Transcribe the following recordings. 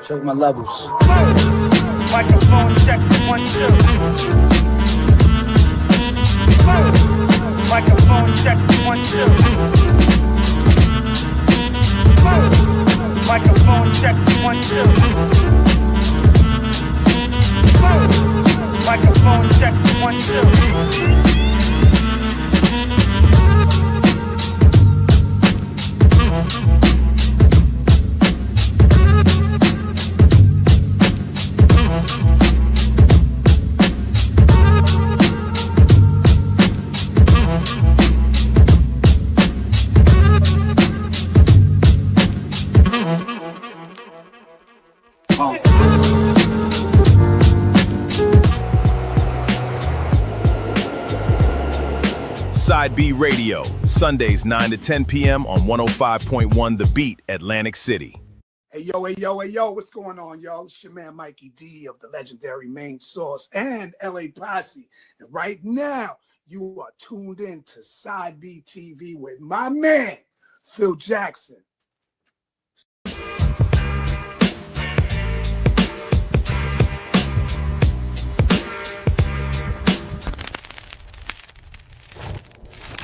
Check my levels. Microphone check 1 2. Microphone check 1 2. Microphone check 1 2. Microphone check 1 2. Side B Radio, Sundays 9 to 10 p.m. on 105.1 The Beat, Atlantic City. Hey, yo, what's going on, y'all? It's your man, Mikey D of the legendary Main Source and LA Posse. And right now, you are tuned in to Side B TV with my man, Phil Jackson.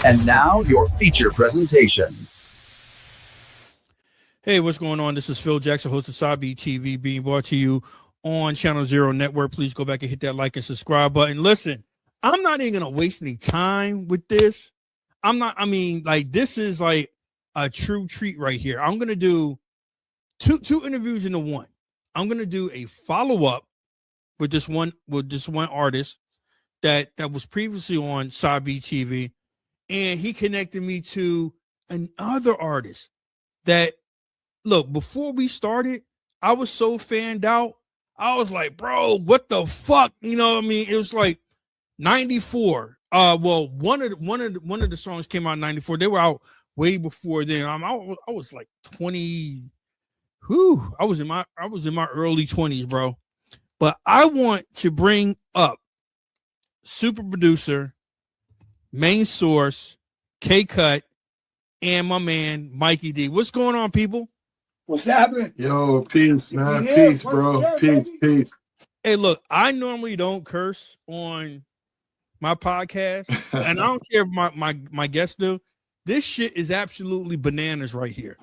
And now, your feature presentation. Hey, what's going on? This is Phil Jackson, host of Sabi TV, being brought to you on Channel Zero Network. Please go back and hit that like and subscribe button. Listen, I'm not even going to waste any time with this. This is like a true treat right here. I'm going to do two interviews into one. I'm going to do a follow-up with this one artist that was previously on Sabi TV. And he connected me to another artist that, look, before we started, I was so fanned out. I was like, bro, what the fuck? You know what I mean? It was like 94. One of the songs came out in 94. They were out way before then. I was like 20. I was in my early 20s, bro. But I want to bring up super producer, Main Source, K-Cut, and my man, Mikey D. What's going on, people? What's happening? Yo, peace, man. Peace, bro. Peace. Hey, look, I normally don't curse on my podcast, and I don't care if my guests do. This shit is absolutely bananas right here.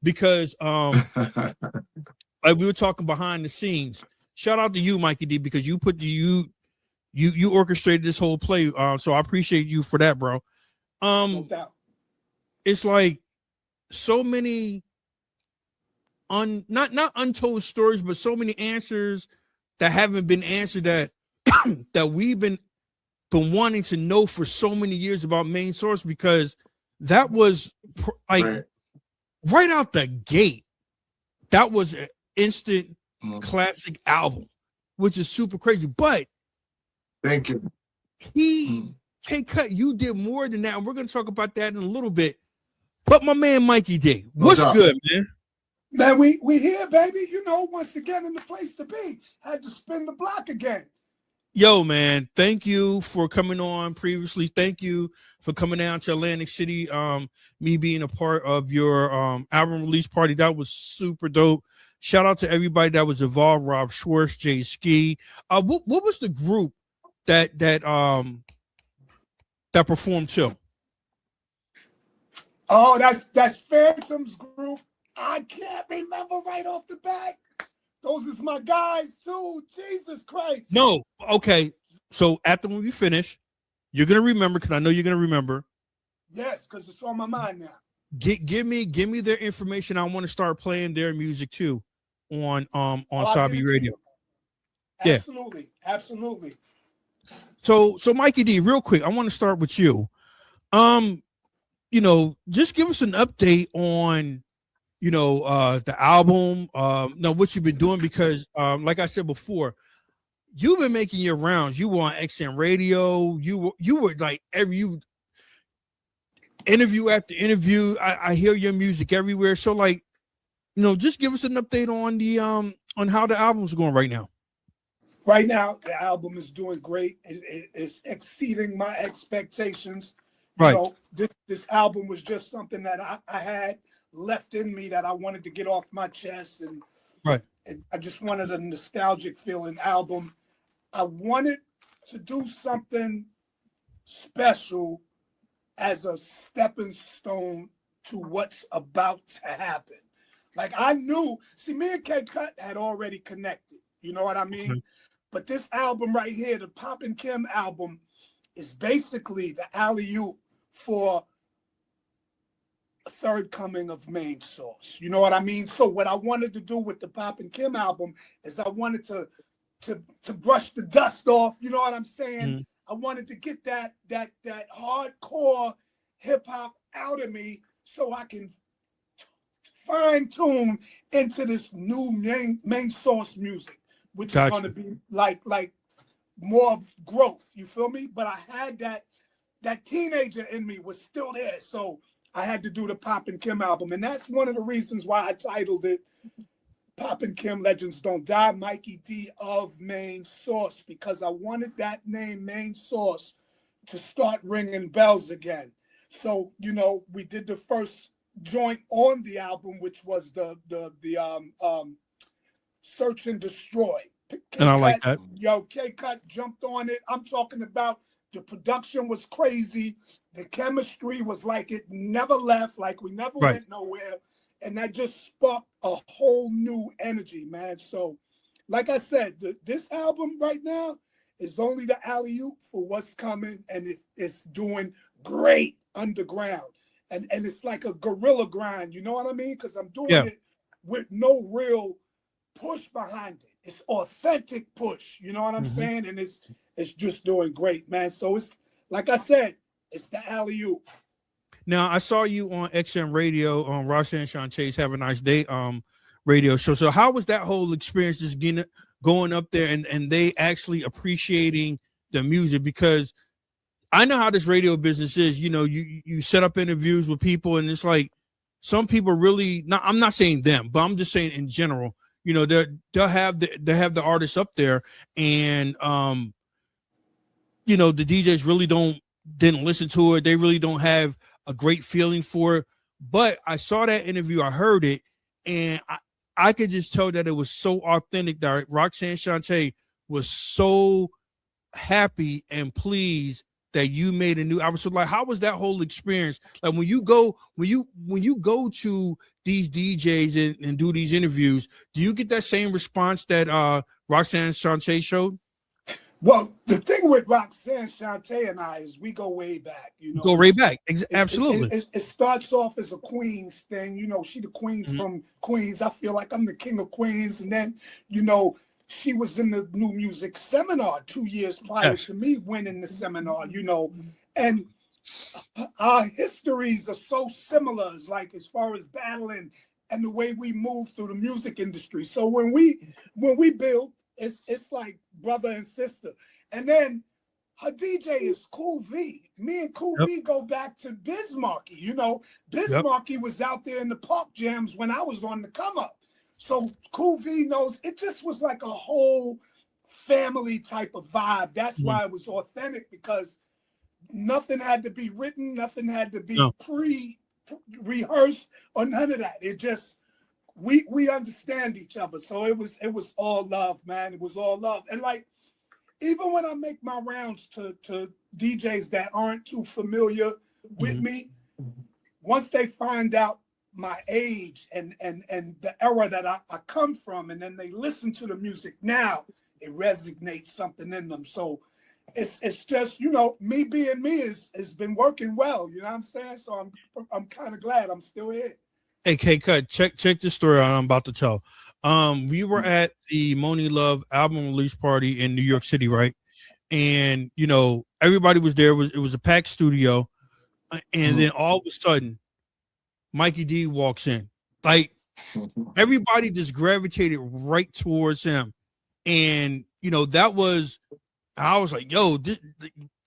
Because like we were talking behind the scenes. Shout out to you, Mikey D, because you orchestrated this whole play, so I appreciate you for that, bro. No doubt. It's like so many not untold stories, but so many answers that haven't been answered that that we've been wanting to know for so many years about Main Source, because that was like right out the gate. That was an instant classic album, which is super crazy. But thank you. K-Cut, you did more than that, and we're going to talk about that in a little bit. But my man, Mikey D, what's good, man? Man, we here, baby. You know, once again in the place to be. Had to spin the block again. Yo, man, thank you for coming on previously. Thank you for coming down to Atlantic City. Me being a part of your album release party, that was super dope. Shout out to everybody that was involved. Rob Schwartz, Jay Ski. What was the group that performed too? Oh, that's Phantom's group. I can't remember right off the bat. Those is my guys too. Jesus Christ. No, okay. So after when we finish, you're gonna remember, because I know you're gonna remember. Yes, because it's on my mind now. Give me their information. I want to start playing their music too on Sabi Radio. Absolutely. So Mikey D, real quick, I want to start with you. Just give us an update on, the album, what you've been doing, because like I said before, you've been making your rounds. You were on XM Radio. You were like every interview after interview. I hear your music everywhere. So like, just give us an update on the on how the album's going right now. Right now, the album is doing great. It's exceeding my expectations. Right. You know, this album was just something that I had left in me that I wanted to get off my chest, and right. I just wanted a nostalgic feeling album. I wanted to do something special as a stepping stone to what's about to happen. Like I knew, see, me and K Cut had already connected. You know what I mean? Okay. But this album right here, the Pop and Kim album, is basically the alley-oop for a third coming of Main Source. You know what I mean? So what I wanted to do with the Pop and Kim album is I wanted to brush the dust off. You know what I'm saying? Mhm. I wanted to get that hardcore hip hop out of me so I can fine tune into this new main source music, which is going to be like more of growth. You feel me? But I had that teenager in me was still there, so I had to do the Pop and Kim album, and that's one of the reasons why I titled it Pop and Kim Legends Don't Die, Mikey D of Main Source, because I wanted that name, Main Source, to start ringing bells again. So, you know, we did the first joint on the album, which was the Search and Destroy. And I like that. Yo, K-Cut jumped on it. I'm talking about the production was crazy. The chemistry was like it never left, like we never went nowhere. And that just sparked a whole new energy, man. So, like I said, this album right now is only the alley-oop for what's coming, and it's doing great underground. And it's like a guerrilla grind, you know what I mean? Because I'm doing it with no real push behind it. It's authentic push, you know what I'm saying? And it's just doing great, man. So it's, like I said, it's the alley-oop. Now, I saw you on XM Radio on Roxanne Shantae's Have a Nice Day radio show. So how was that whole experience just going up there and they actually appreciating the music? Because I know how this radio business is. You know, you set up interviews with people, and it's like some people really not. I'm not saying them, but I'm just saying in general. You know, they'll have the artists up there, and you know, the DJs really didn't listen to it. They really don't have a great feeling for it. But I saw that interview, I heard it, and I could just tell that it was so authentic that Roxanne Shante was so happy and pleased that you made a new album. So like, how was that whole experience? Like when you go to these DJs and do these interviews, do you get that same response that Roxanne Shante showed? Well, the thing with Roxanne Shante and I is we go way back. You know, go way back. Absolutely. It starts off as a Queens thing. You know, she the queen from Queens. I feel like I'm the king of Queens. And then, you know, she was in the New Music Seminar 2 years prior to me winning the seminar, you know. And our histories are so similar, like as far as battling and the way we move through the music industry. So when we build, it's like brother and sister. And then her DJ is Cool V. Me and Cool V go back to Bismarcky. You know, Bismarcky was out there in the park jams when I was on the come up. So Cool V knows it just was like a whole family type of vibe. That's why it was authentic, because nothing had to be written, nothing had to be pre-rehearsed or none of that. It just we understand each other. So it was all love, man. It was all love. And like, even when I make my rounds to DJs that aren't too familiar with me, once they find out my age and the era that I come from, and then they listen to the music now, it resonates something in them. So it's just, you know, me being me has been working well, you know what I'm saying? So I'm kind of glad I'm still here. Hey, K-Cut, check this story out I'm about to tell. We were at the Moni Love album release party in New York City, right? And, you know, everybody was there. It was a packed studio. And then all of a sudden, Mikey D walks in. Like, everybody just gravitated right towards him. And, you know, I was like, yo,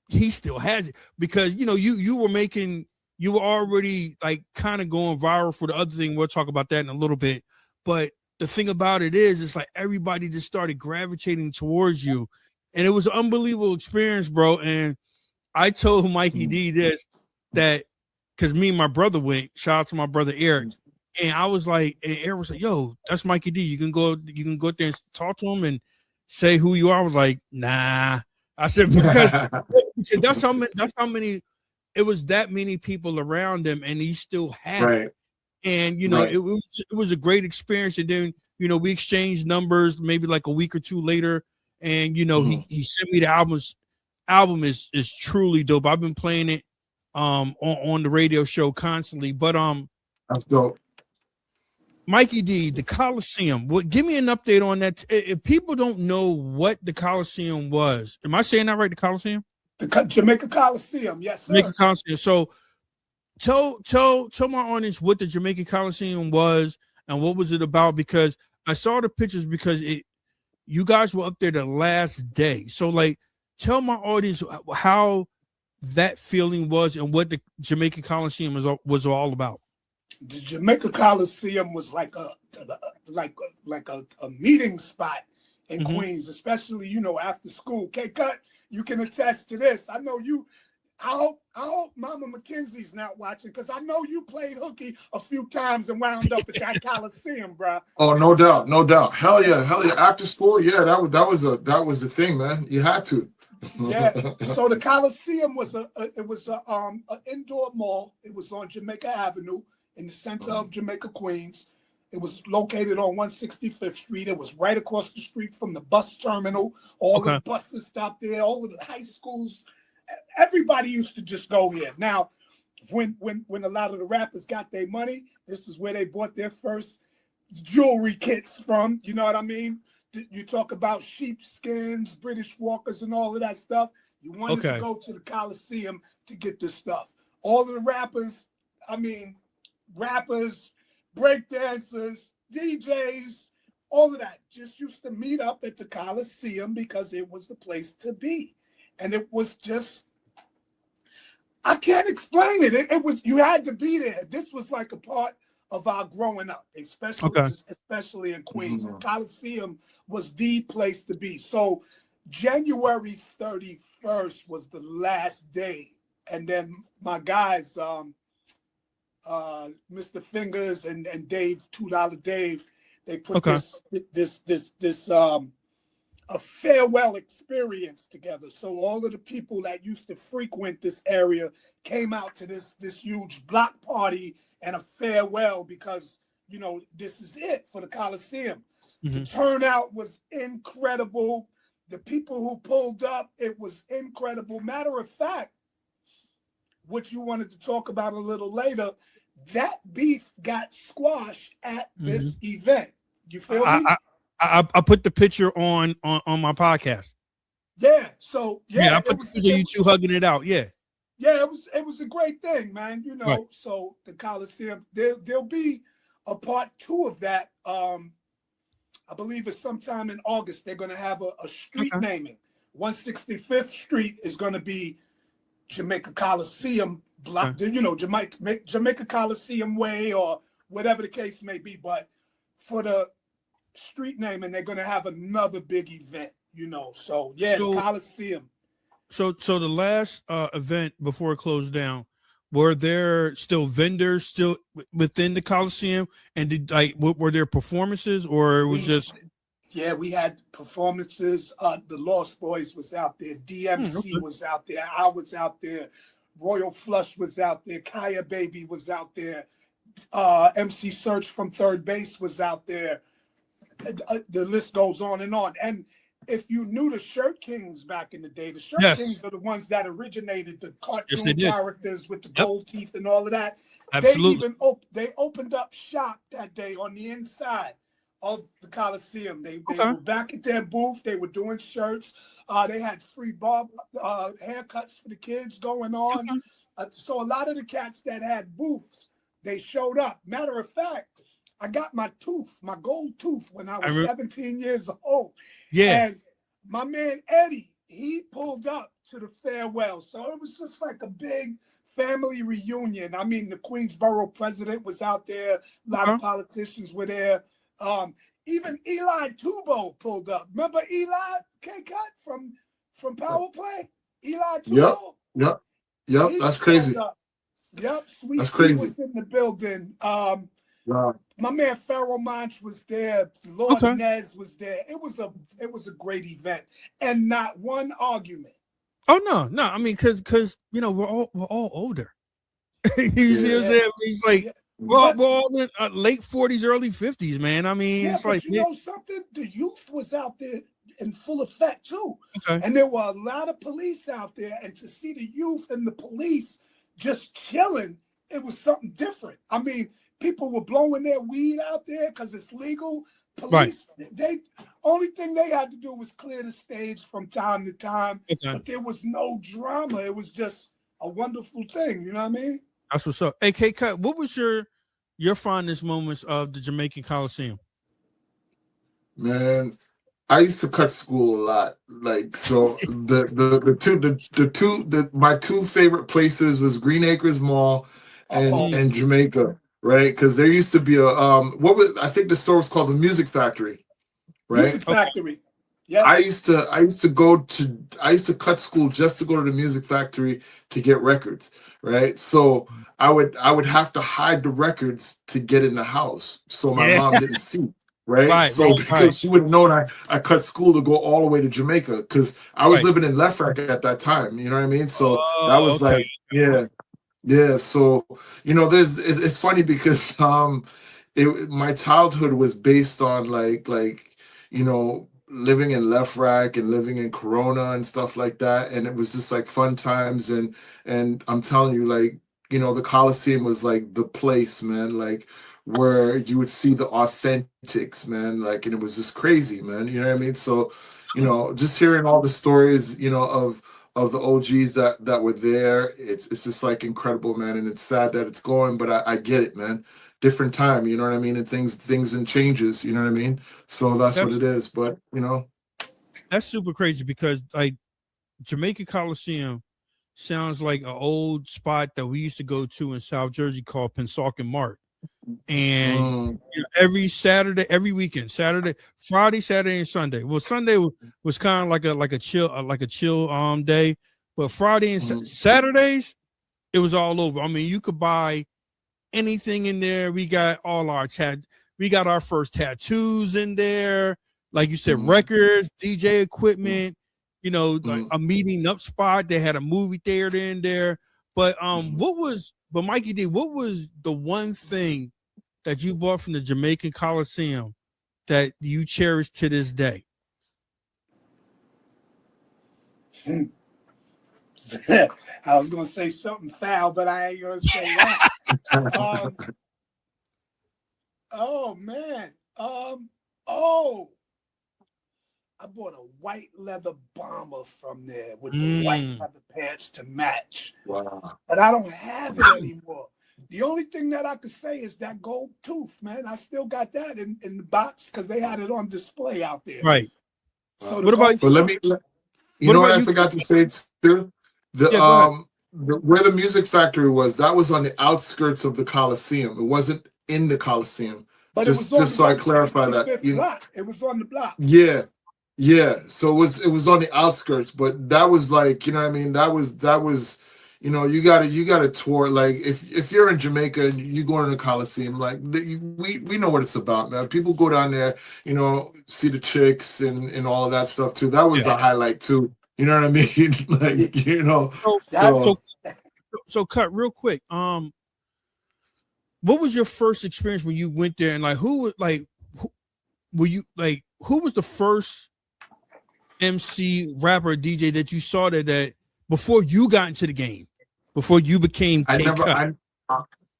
he still has it. Because, you know, you were already like kind of going viral for the other thing. We'll talk about that in a little bit. But the thing about it is, it's like everybody just started gravitating towards you. And it was an unbelievable experience, bro. And I told Mikey D this, that because me and my brother went, shout out to my brother Eric. And I was like, and Eric was like, "Yo, that's Mikey D. You can go out there and talk to him and say who you are." I was like, "Nah." I said because that's how many. It was that many people around him, and he still had it. Right. And it was a great experience. And then we exchanged numbers maybe like a week or two later, and he sent me the albums. Album is truly dope. I've been playing it on the radio show constantly. But That's dope. Mikey D, the Coliseum. Give me an update on that. If people don't know what the Coliseum was, am I saying that right? The Coliseum? The Jamaica Coliseum, yes, sir. Jamaica Coliseum. So tell my audience what the Jamaica Coliseum was and what was it about, because I saw the pictures because you guys were up there the last day. So like tell my audience how that feeling was and what the Jamaica Coliseum was all about. The Jamaica Coliseum was like a meeting spot in Queens, especially after school. K-Cut, you can attest to this. I know you. I hope Mama McKenzie's not watching, because I know you played hooky a few times and wound up at that Coliseum, bro. Oh, no doubt. Hell yeah. After school, yeah, that was the thing, man. You had to. Yeah. So the Coliseum was an indoor mall. It was on Jamaica Avenue in the center of Jamaica, Queens. It was located on 165th Street. It was right across the street from the bus terminal. All of the buses stopped there. All of the high schools. Everybody used to just go here. Now, when a lot of the rappers got their money, this is where they bought their first jewelry kits from. You know what I mean? You talk about sheepskins, British walkers, and all of that stuff. You wanted to go to the Coliseum to get this stuff. All of the rappers, breakdancers, DJs, all of that just used to meet up at the Coliseum because it was the place to be. And it was just, I can't explain it. It was, you had to be there. This was like a part of our growing up, especially in Queens. The Coliseum was the place to be. So January 31st was the last day. And then my guys, Mr. Fingers and Dave, $2 Dave, they put this a farewell experience together. So all of the people that used to frequent this area came out to this huge block party and a farewell, because this is it for the Coliseum. The turnout was incredible. The people who pulled up, it was incredible. Matter of fact, what you wanted to talk about a little later, that beef got squashed at this event. You feel me? I put the picture on my podcast. Yeah. So I put the picture of you two hugging it out. Yeah. Yeah, it was a great thing, man. So the Coliseum, there'll be a part 2 of that. I believe it's sometime in August. They're gonna have a street naming. 165th Street is gonna be Jamaica Coliseum block. Jamaica Coliseum Way, or whatever the case may be. But for the street naming, they're gonna have another big event. So the Coliseum. So the last event before it closed down, were there still vendors still within the Coliseum, and were there performances, or it was just? Yeah, we had performances. The Lost Boys was out there. DMC was out there. I was out there. Royal Flush was out there. Kaya Baby was out there. MC Search from Third Base was out there. The list goes on. And if you knew the Shirt Kings back in the day, the Shirt Kings are the ones that originated the cartoon characters with the gold teeth and all of that. Absolutely. They opened up shop that day on the inside of the Coliseum. They were back at their booth. They were doing shirts. They had free haircuts for the kids going on. So a lot of the cats that had booths, they showed up. Matter of fact, I got my gold tooth when I was 17 years old. Yeah. And my man Eddie, he pulled up to the farewell. So it was just like a big family reunion. I mean, the Queensborough president was out there. A lot of politicians were there. Even Eli Tubo pulled up. Remember Eli K-Cut from Power Play? Eli Tubo? Yep. That's crazy. Yep. Sweet That's crazy. was in the building. Wow. My man Pharaoh Monch was there. Lord Okay. Nez was there. It was a great event, and not one argument. Oh no. I mean, because you know we're all older. You see what I'm Yeah. saying? It's like Yeah. we're all in late 40s, early 50s, man. I mean, Yeah, it's but like you know something? The youth was out there in full effect too. okay. And there were a lot of police out there, and to see the youth and the police just chilling, it was something different. I mean, people were blowing their weed out there because it's legal. Police, they only thing they had to do was clear the stage from time to time, Okay. but there was no drama. It was just a wonderful thing. You know what I mean? That's what's up. Hey, K Cut, what was your fondest moments of the Jamaican Coliseum? Man, I used to cut school a lot. Like, so my two favorite places was Green Acres Mall Uh-oh. and Jamaica, right? Because there used to be a I think the store was called the Music Factory, right? Music Factory. Yeah. I used to cut school just to go to the Music Factory to get records, right? So I would have to hide the records to get in the house so my Yeah. mom didn't see, right? Right, So right, because right. she would have known I cut school to go all the way to Jamaica because I was Right. living in Lefrak at that time, you know what I mean? So that Oh, was okay. like, yeah. So it's funny because my childhood was based on like living in Lefrak and living in Corona and stuff like that, and it was just like fun times. And I'm telling you, like, the Coliseum was like the place, man, like where you would see the authentics, man, like, and it was just crazy, man, you know what I mean? So just hearing all the stories of the OGs that were there, it's just like incredible, man. And it's sad that it's going, but I get it, man. Different time, you know what I mean? And things and changes, you know what I mean? So that's what That's it is. But that's super crazy because like Jamaican Coliseum sounds like an old spot that we used to go to in South Jersey called Pennsauken Mart. And every Saturday, every weekend, Friday, Saturday, and Sunday. Well, Sunday was kind of like a chill day, but Friday and Saturdays it was all over. I mean, you could buy anything in there. We got we got our first tattoos in there, like you said, records, DJ equipment. Like a meeting up spot. They had a movie theater in there. But but Mikey D, what was the one thing that you bought from the Jamaican Coliseum that you cherish to this day? I was gonna say something foul, but I ain't gonna say that. Oh man. I bought a white leather bomber from there with the white leather pants to match. wow. But I don't have it anymore. The only thing that I could say is that gold tooth, man. I still got that in the box because they had it on display out there. Right. So What about? But you know what I you? forgot to say too? Go ahead. Where the Music Factory was, that was on the outskirts of the Coliseum. It wasn't in the Coliseum. But just it was on so I clarify that. block. It was on the block. Yeah. So it was on the outskirts, but that was like, you know what I mean? That was you gotta tour. Like if you're in Jamaica and you go to the Coliseum, like we know what it's about, man. People go down there, see the chicks and all of that stuff too. That was the highlight too. You know what I mean? Like, So cut real quick. What was your first experience when you went there, and like who was the first MC, rapper, DJ that you saw that before you got into the game, before you became I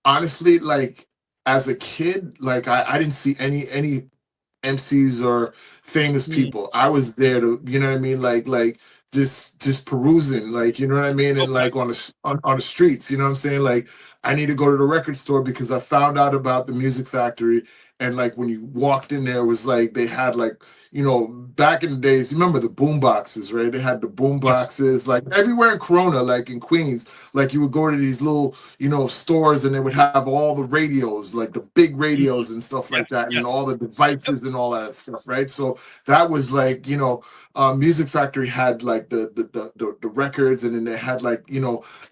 honestly, like, as a kid, like I didn't see any MCs or famous people. I was there to, you know what I mean, like just perusing, like, you know what I mean, and like on the streets, you know what I'm saying, like I need to go to the record store because I found out about the Music Factory. And like when you walked in there, it was like they had like, back in the days, you remember the boom boxes, right? They had the boom boxes like everywhere in Corona, like in Queens, like you would go to these little, stores and they would have all the radios, like the big radios and stuff like that, and all the devices and all that stuff, right? So that was like, Music Factory had like the records, and then they had like,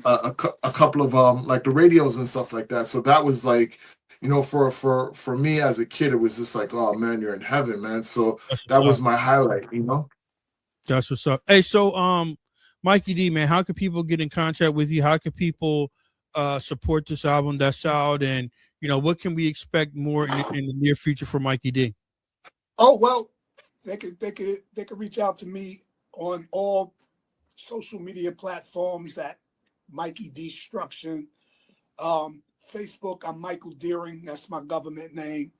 a couple of like the radios and stuff like that. So that was like, you know, for me as a kid, it was just like, oh man, you're in heaven, man. So That's what's that was up. my highlight, you know. That's what's up. Hey, so Mikey D, man, how can people get in contact with you? How can people support this album that's out? And what can we expect more in the near future for Mikey D? Oh well, they could reach out to me on all social media platforms at Mikey Destruction. Facebook, I'm Michael Deering. That's my government name.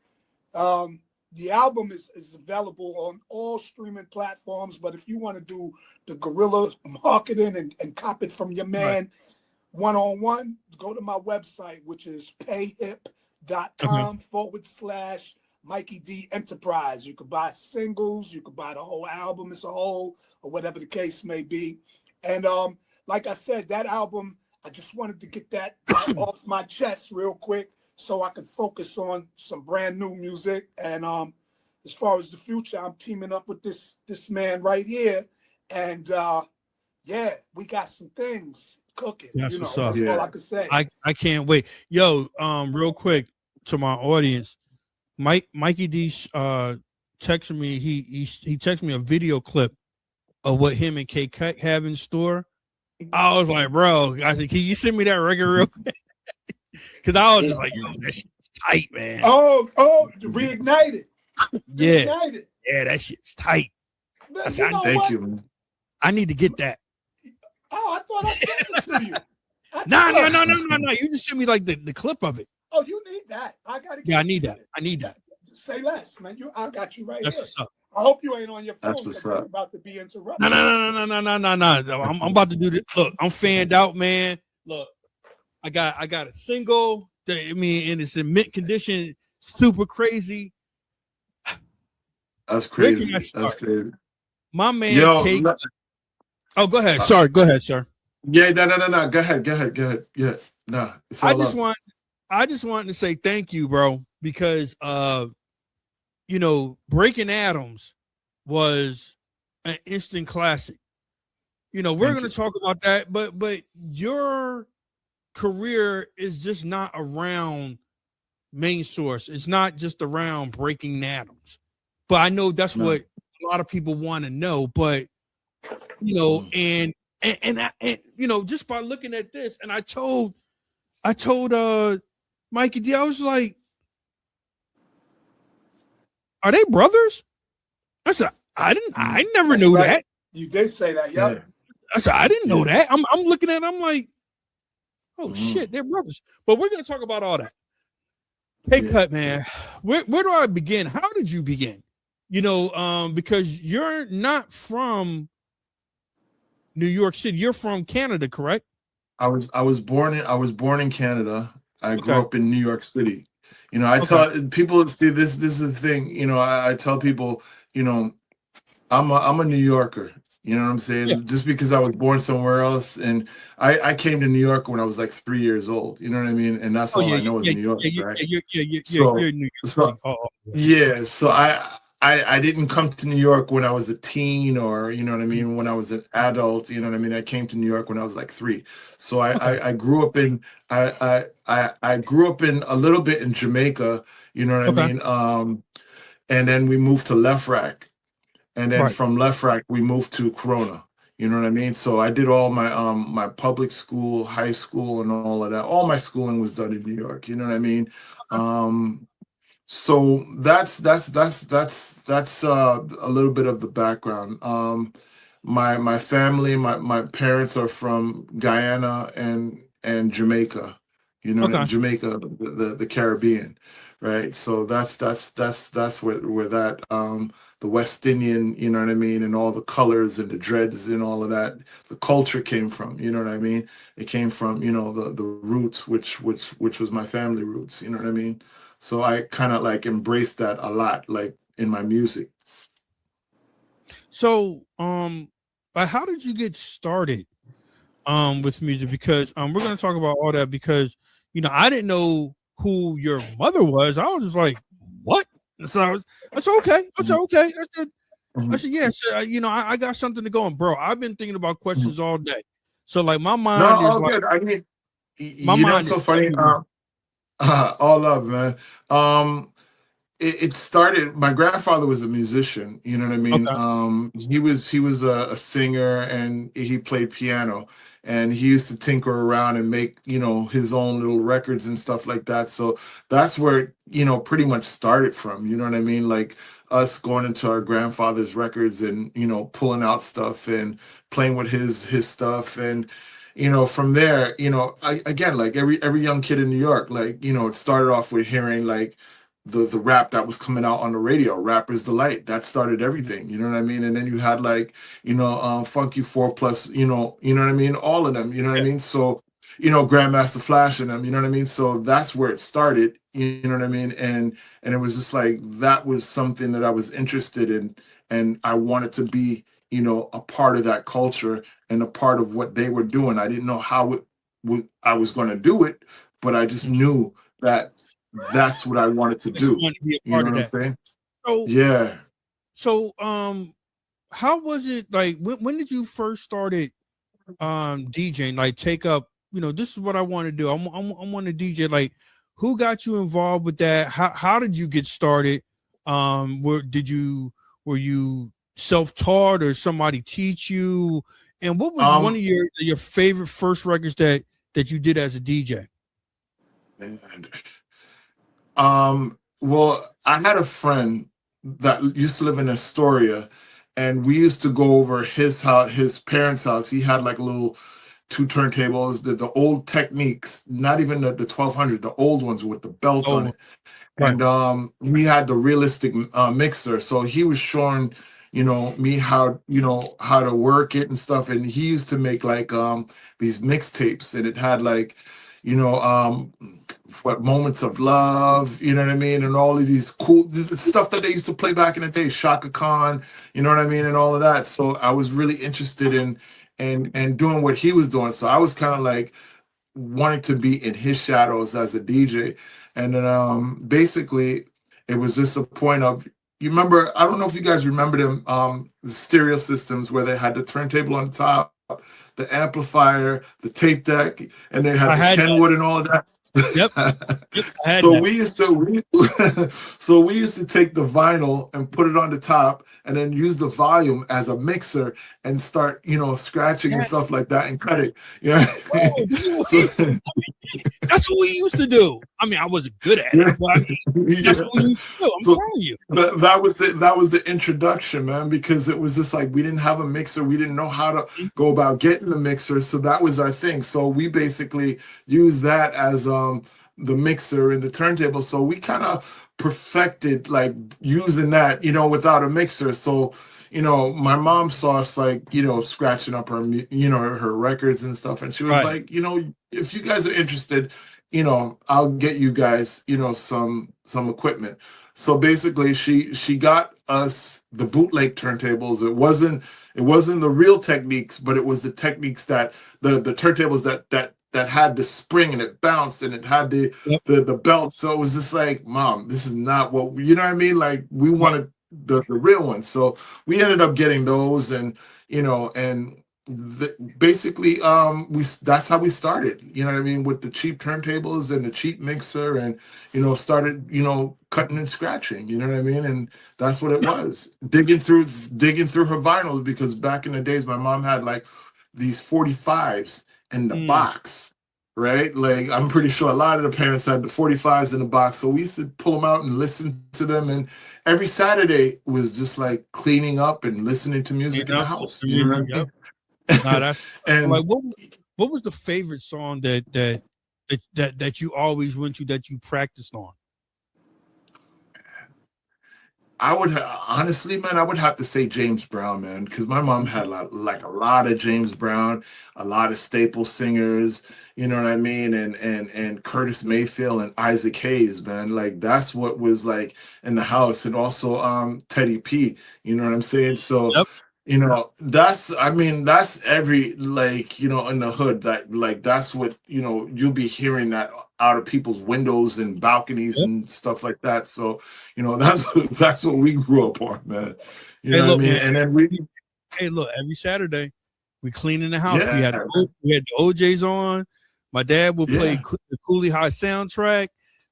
The album is available on all streaming platforms, but if you want to do the guerrilla marketing and cop it from your man one-on-one, go to my website, which is payhip.com/Mikey D Enterprise. You could buy singles, you could buy the whole album as a whole, or whatever the case may be. And like I said, that album, I just wanted to get that off my chest real quick so I could focus on some brand new music. And as far as the future, I'm teaming up with this man right here. And yeah, we got some things cooking. That's what's up. That's all I can say. I can't wait. Yo, real quick to my audience, Mikey D texted me. He texted me a video clip of what him and K Cut have in store. I was like, bro, I said, can you send me that record real quick? Because I was just like, yo, that shit's tight, man. Oh, reignited. Yeah. Reignited. Yeah, that shit's tight. Man, Thank you, man. I need to get that. Oh, I thought I sent it to you. No. You just sent me like the clip of it. Oh, you need that. I gotta get I need that. I need that. Say less, man. I got you right That's here. what's up. I hope you ain't on your phone That's what's because you're up. about to be interrupted. No. I'm about to do this. Look, I'm fanned out, man. Look, I got a single. And it's in mint condition, super crazy. That's crazy. That's crazy. My man, Yo, oh, go ahead. Sorry, go ahead, sir. Yeah, no. Go ahead. Yeah, no. I just wanted to say thank you, bro, because Breaking Atoms was an instant classic. We're going to talk about that, but your career is just not around Main Source. It's not just around Breaking Atoms. But I know that's what a lot of people want to know. But and just by looking at this, and I told Mikey D, I was like, are they brothers? I said, I never knew that. You did say that, yeah. I said, I didn't know that. I'm looking at it, I'm like, oh shit, they're brothers. But we're gonna talk about all that. Hey, Cut, man, where do I begin? How did you begin? Because you're not from New York City. You're from Canada, correct? I was born in Canada. I grew up in New York City. I tell people, see, this is the thing. I tell people, I'm a New Yorker. You know what I'm saying? Yeah. Just because I was born somewhere else, and I came to New York when I was like 3 years old. You know what I mean? And that's all I know is New York, right? You're New York. So I didn't come to New York when I was a teen, or you know what I mean, when I was an adult. You know what I mean? I came to New York when I was like 3. So I grew up in I grew up in a little bit in Jamaica. You know what I mean? And then we moved to Left Rack. And then from Left Rack, we moved to Corona. You know what I mean? So I did all my my public school, high school, and all of that. All my schooling was done in New York. You know what I mean? So that's a little bit of the background. My family, my parents are from Guyana and Jamaica. You know, Jamaica, the Caribbean, right? So that's where that the West Indian, you know what I mean, and all the colors and the dreads and all of that, the culture came from, you know what I mean? It came from, the roots, which was my family roots, you know what I mean? So I kind of like embraced that a lot, like in my music. So, how did you get started with music? Because we're going to talk about all that because, I didn't know who your mother was. I was just like, what? So I said, okay. I said, okay. I said, yes. I got something to go on, bro. I've been thinking about questions all day. So like my mind is like, good. I mean, my mind so funny. All love, man. Um, it started. My grandfather was a musician. You know what I mean. Okay. He was a singer and he played piano, and he used to tinker around and make his own little records and stuff like that. So that's where it, pretty much started from. You know what I mean? Like us going into our grandfather's records and pulling out stuff and playing with his stuff and. From there, again, like every young kid in New York, like, it started off with hearing like the rap that was coming out on the radio, Rapper's Delight. That started everything, you know what I mean? And then you had like, Funky Four Plus, you know what I mean? All of them, you know what I Yeah. mean? So, Grandmaster Flash and them, you know what I mean? So that's where it started, you know what I mean? And it was just like that was something that I was interested in, and I wanted to be, a part of that culture and a part of what they were doing. I didn't know how I was going to do it, but I just knew that that's what I wanted to That you do. want to be a You know part what of I'm that. saying? So, Yeah. so, how was it like? When did you first started DJing? Like, take up. This is what I want to do. I want to DJ. Like, who got you involved with that? How did you get started? Were you self-taught or somebody teach you? And what was one Um of your favorite first records that you did as a DJ? and, well, I had a friend that used to live in Astoria, and we used to go over his house, his parents' house. He had like a little two turntables, the old techniques, not even the 1200, the old ones with the belt on Oh, it. right. And we had the realistic mixer, so he was showing me how to work it and stuff. And he used to make like these mixtapes, and it had like you know um what Moments of Love, you know what I mean, and all of these cool the stuff that they used to play back in the day, Shaka Khan, you know what I mean, and all of that. So I was really interested in and doing what he was doing, so I was kind of like wanting to be in his shadows as a DJ. And then basically it was just a point of, you remember, I don't know if you guys remember them, the stereo systems where they had the turntable on the top, the amplifier, the tape deck, and they had I the had that. Kenwood and all of that. Yep. Yep. I had So that. we used to so we used to take the vinyl and put it on the top and then use the volume as a mixer and start, scratching and Yes. stuff like that and cut it. You know? Oh, this is what So that's what we used to do. I mean, I wasn't good at it, yeah, but I mean, that's yeah. what we used to do. I'm So telling you. that was the introduction, man, because it was just like we didn't have a mixer, we didn't know how to go about getting the mixer, so that was our thing. So we basically used that as the mixer and the turntable. So we kind of perfected like using that, without a mixer. So my mom saw us like scratching up her her records and stuff, and she was Right. like, if you guys are interested, I'll get you guys some equipment. So basically she got us the bootleg turntables. It wasn't the real techniques, but it was the techniques that the turntables that had the spring and it bounced and it had the Yep. the belt. So it was just like, Mom, this is not what you know what I mean? Like we Right. wanted the real ones. So we ended up getting those, and basically that's how we started, what I mean, with the cheap turntables and the cheap mixer, and started cutting and scratching, you know what I mean, and that's what it was, digging through her vinyls, because back in the days my mom had like these 45s in the Mm. box, right? Like I'm pretty sure a lot of the parents had the 45s in the box, so we used to pull them out and listen to them, and every Saturday was just like cleaning up and listening to You music in the know, house, the you know music. what I Yep. mean? Nah, that's like And what was the favorite song that you always went to that you practiced on? honestly, man, I would have to say James Brown, man, because my mom had like a lot of James Brown, a lot of staple singers, you know what I mean, and Curtis Mayfield and Isaac Hayes, man, like that's what was like in the house, and also Teddy P, you know what I'm saying? So, Yep. that's, I mean, that's every, like, in the hood, that like that's what you'll be hearing that out of people's windows and balconies Yep. and stuff like that. So that's what we grew up on, man. You Hey, know what I look, mean? man. And then we, Hey, look. Every Saturday, we cleaning the house. yeah, We had the OJ's on. My dad would play yeah, the Coolie High soundtrack,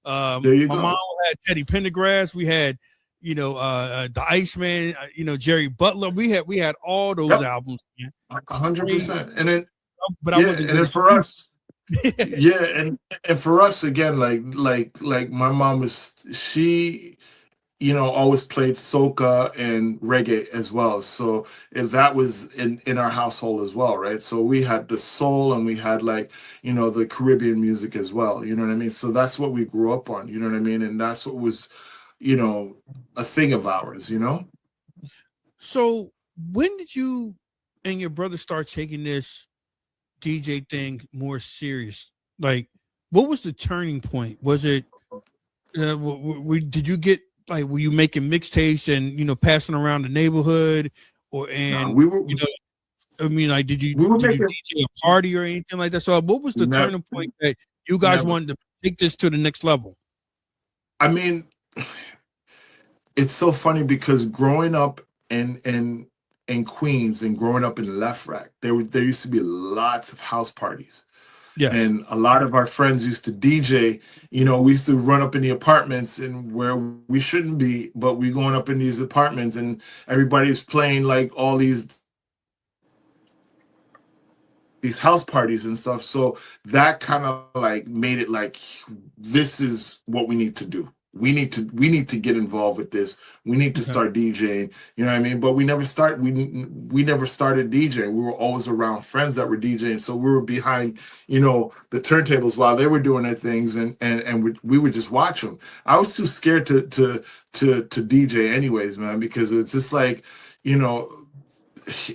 There you My go. mom had Teddy Pendergrass. We had, the Iceman. Jerry Butler. We had all those Yep. albums. Man. 100%. And then But I yeah, wasn't and good then at for us, yeah, and for us again, like my mom was she always played soca and reggae as well. So if that was in our household as well, right? So we had the soul and we had like, the Caribbean music as well. You know what I mean? So that's what we grew up on, you know what I mean? And that's what was, a thing of ours, So when did you and your brother start taking this DJ thing more serious? Like, what was the turning point? Was it did you get like were you making mixtapes and passing around the neighborhood or No, and we were I mean like did you we were making DJ a party or anything like that? So what was the never, turning point that you guys never. wanted to take this to the next level? I mean, it's so funny because growing up in Queens and growing up in Left Rack, there used to be lots of house parties. Yes. And a lot of our friends used to DJ. We used to run up in the apartments and where we shouldn't be, but we going up in these apartments and everybody's playing like all these house parties and stuff. So that kind of like made it like this is what we need to do. We need to get involved with this. We need to Okay. start DJing. You know what I mean? But we never started DJing. We were always around friends that were DJing. So we were behind, the turntables while they were doing their things, and we would just watch them. I was too scared to DJ anyways, man, because it's just like,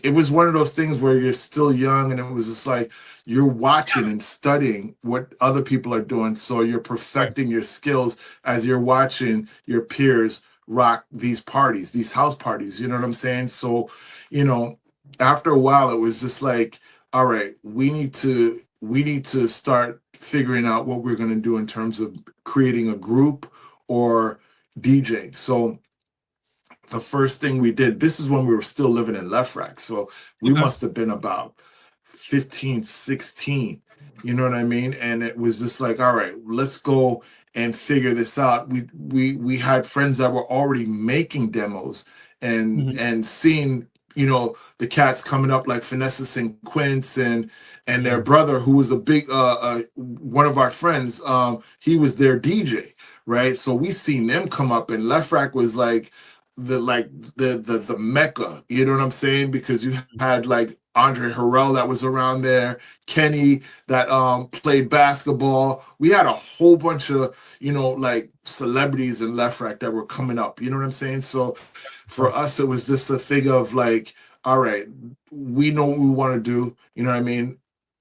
it was one of those things where you're still young and it was just like you're watching and studying what other people are doing, so you're perfecting your skills as you're watching your peers rock these parties, these house parties, you know what I'm saying? So after a while it was just like, all right, we need to start figuring out what we're going to do in terms of creating a group or DJ. So the first thing we did, this is when we were still living in Left Rack. So we Okay. must have been about 15, 16. You know what I mean? And it was just like, all right, let's go and figure this out. We had friends that were already making demos and Mhm. and seeing, the cats coming up like Finesse and Quince and their brother, who was a big one of our friends, he was their DJ, right? So we seen them come up, and Left Rack was like the mecca, you know what I'm saying? Because you had like Andre Harrell that was around there, Kenny that played basketball. We had a whole bunch of like celebrities in Left Rack that were coming up, you know what I'm saying? So for us it was just a thing of like, all right, we know what we want to do, you know what I mean?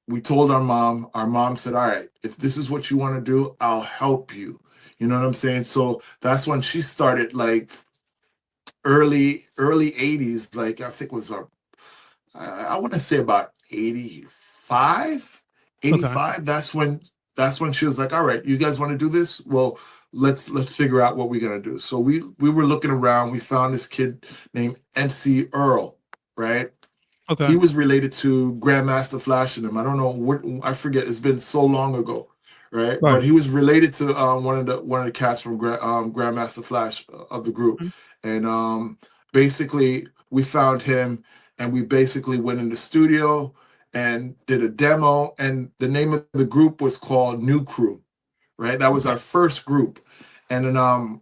We told our mom said, all right, if this is what you want to do, I'll help you, you know what I'm saying? So that's when she started like early 80s, like I think it was I want to say about 85, Okay. 85. That's when she was like, all right, you guys want to do this? Well, let's figure out what we're gonna do. So we were looking around, we found this kid named MC Earl, right? Okay. He was related to Grandmaster Flash and him. I don't know what, I forget, it's been so long ago, right? Right. But he was related to one of the cats from Grandmaster Flash of the group. Mhm. And basically we found him and we basically went in the studio and did a demo, and the name of the group was called New Crew, right? That was Okay. our first group. And then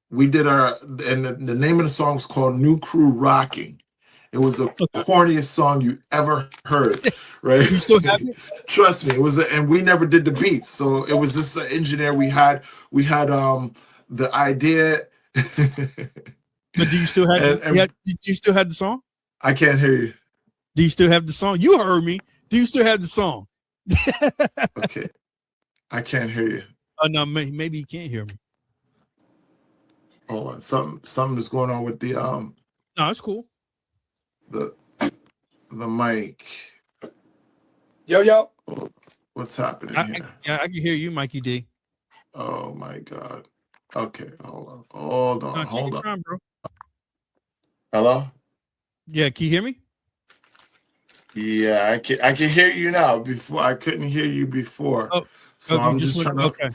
we did the name of the song was called New Crew Rocking. It was the Okay. corniest song you ever heard, right? You still have it? Trust me, it was, and we never did the beats, so it was just the engineer we had. We had the idea, But do you still have and, yeah, and do you still have the song? I can't hear you. Do you still have the song? You heard me. Do you still have the song? Okay, I can't hear you. Oh no, maybe you can't hear me. Hold on, something is going on with the No, it's cool. the mic. Yo. What's happening I here? can hear you, Mikey D. Oh my God. Okay, hold No, on. take your time, bro. Hello? Yeah, can you hear me? Yeah, I can hear you now. Before I couldn't hear you before. Oh, So you I'm just just went trying to okay.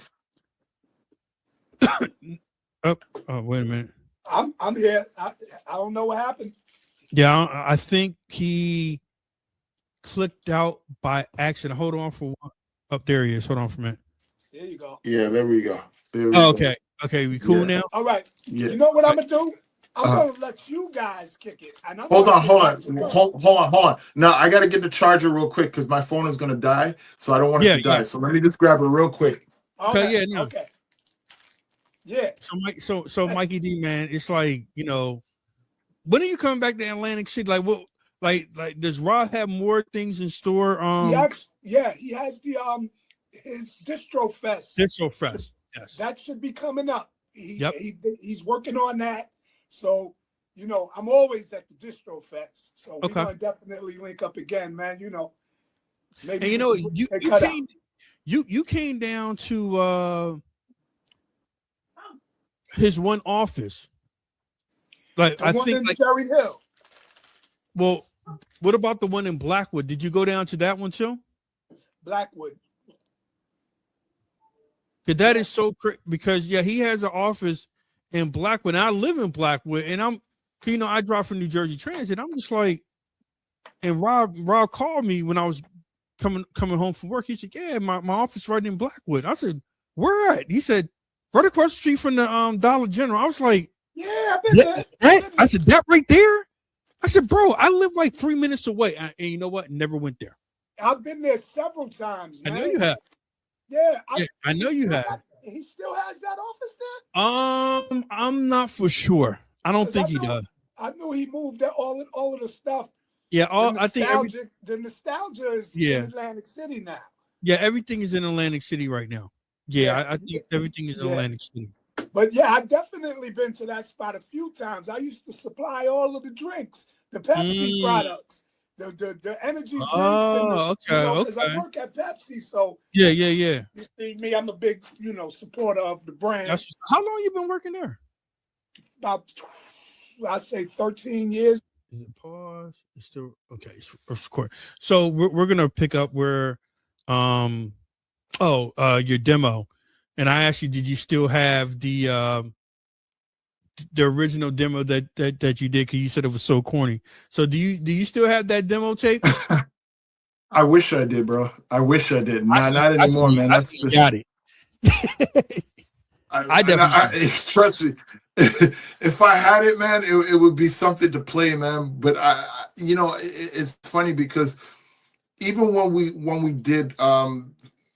Oh, wait a minute. I'm here. I don't know what happened. Yeah, I think he clicked out by accident. Hold on for one. Up there he is. Hold on for a minute. There you go. Yeah, there we go. There we Oh, go. okay. Okay, we cool Yeah. now? All right. Yeah. You know what I'm gonna do? I'm Uh-huh. gonna let you guys kick it. And I'm Hold gonna on, kick hold back on, to Bert. hold on. Now I gotta get the charger real quick because my phone is gonna die, so I don't want it Yeah, to die. yeah. So let me just grab it real quick. Okay, yeah, no. Okay. Yeah. So Mikey D, man, it's like, when are you coming back to Atlantic City? Like what like does Rob have more things in store? He has the his distro fest. Distro Fest. Yes. That should be coming up. Yep. He's working on that. So, I'm always at the distro fest. So we're Okay. gonna definitely link up again, man. Maybe And we can cut out. you came down to his one office. Like The I one think in like Cherry Hill. well, what about the one in Blackwood? Did you go down to that one too? Blackwood. Because that is so because he has an office in Blackwood. And I live in Blackwood, and I drive from New Jersey Transit. I'm just like, and Rob called me when I was coming home from work. He said, "Yeah, my office right in Blackwood." I said, "Where at?" He said, "Right across the street from the Dollar General." I was like, Yeah, I've been there. I said, "That right there?" I said, "Bro, I live like 3 minutes away." And you know what? Never went there. I've been there several times, man. I know you have. Yeah, I know you have. He still has that office there? I'm not for sure. I don't think he does. I knew he moved all of the stuff. Yeah, The nostalgia is Yeah. in Atlantic City now. Yeah, everything is in Atlantic City right now. Yeah, Yeah. I think everything is in Yeah. Atlantic City. But yeah, I've definitely been to that spot a few times. I used to supply all of the drinks, the Pepsi products, the energy drinks. Because I work at Pepsi, so Yeah. you see me, I'm a big, supporter of the brand. How long you been working there? About, I say 13 years. Is it pause? It's still okay. It's recording. So we're gonna pick up where, your demo, and I asked you, did you still have the original demo that you did? Because you said it was so corny. So do you still have that demo tape? I wish I did, bro. I wish I did. Not anymore, man. That's for got it. I definitely trust me. If I had it, man, it would be something to play, man. But it's funny because even when we did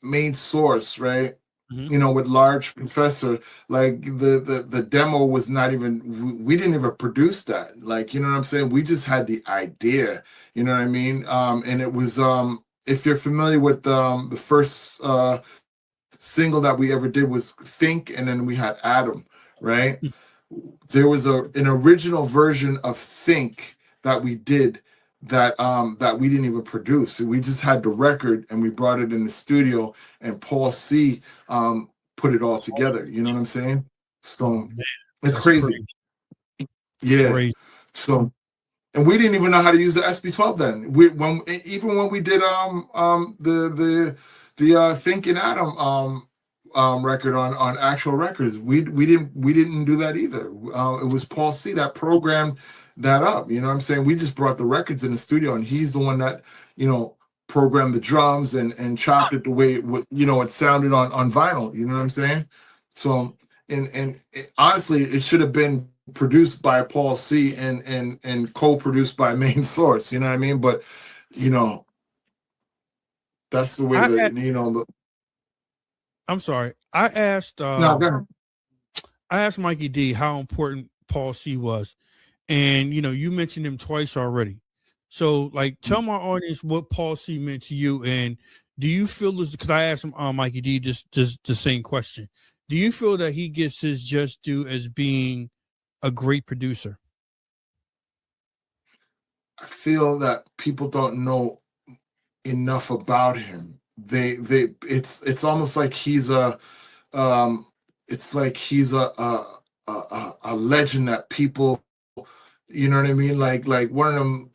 Main Source, right? Mhm. With Large Professor, like the demo was not even, we didn't even produce that. Like, you know what I'm saying? We just had the idea, you know what I mean? And it was, if you're familiar with the first single that we ever did was Think, and then we had Adam, right? There was an original version of Think that we did that we didn't even produce. So we just had the record and we brought it in the studio, and Paul C put it all together. You know what I'm saying? So it's crazy. Yeah. Crazy. So, and we didn't even know how to use the SB12 then. When we did the Think and Adam record on Actual Records, we didn't do that either. It was Paul C that programmed that up. You know what I'm saying? We just brought the records in the studio, and he's the one that programmed the drums and chopped it the way it sounded on vinyl. You know what I'm saying? So honestly, it should have been produced by Paul C and co-produced by Main Source. You know what I mean? But that's the way I'm sorry. I asked no, go ahead. I asked Mikey D how important Paul C was. And you mentioned him twice already. So like tell my audience what Paul C meant to you, and do you feel this, because I asked him Mikey D just the same question. Do you feel that he gets his just due as being a great producer? I feel that people don't know enough about him. It's almost like he's a legend that people, you know what I mean, like one of them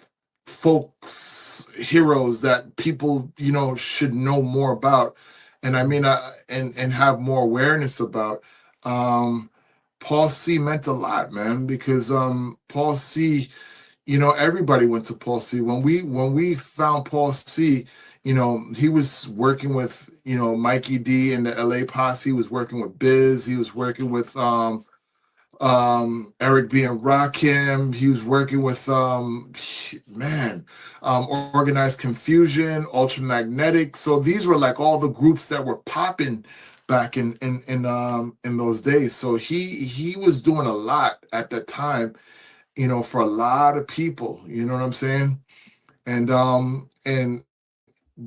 folks heroes that people should know more about, and I mean and have more awareness about. Paul C meant a lot, man, because Paul C, you know, everybody went to Paul C. When we found Paul C, you know, he was working with, you know, Mikey D and the LA Posse. He was working with Biz. He was working with Eric B and Rakim. He was working with man, Organized Confusion, Ultramagnetic. So these were like all the groups that were popping back in those days. So he was doing a lot at that time, you know, for a lot of people. You know what I'm saying? And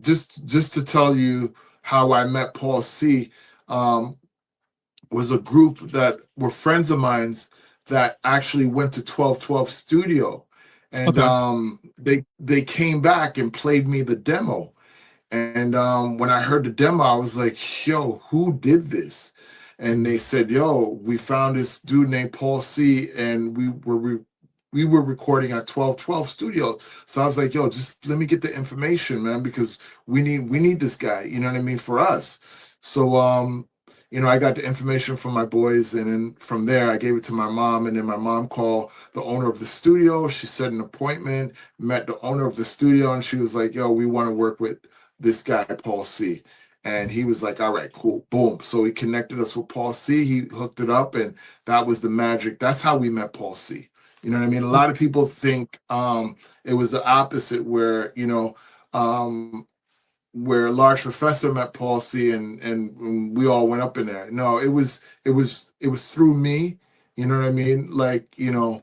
just to tell you how I met Paul C. Um, was a group that were friends of mine that actually went to 1212 studio, and Okay. they came back and played me the demo. And when I heard the demo, I was like, yo, who did this? And they said, yo, we found this dude named Paul C, and we were recording at 1212 studios. So I was like, yo, just let me get the information, man, because we need this guy, you know what I mean, for us. So you know, I got the information from my boys, and then from there I gave it to my mom, and then my mom called the owner of the studio. She set an appointment, met the owner of the studio, and she was like, yo, we want to work with this guy, Paul C. And he was like, all right, cool, boom. So he connected us with Paul C. He hooked it up, and that was the magic. That's how we met Paul C. You know what I mean? A lot of people think it was the opposite, where, you know, where Large Professor met Paul C, and we all went up in there. No, it was through me. You know what I mean? Like, you know,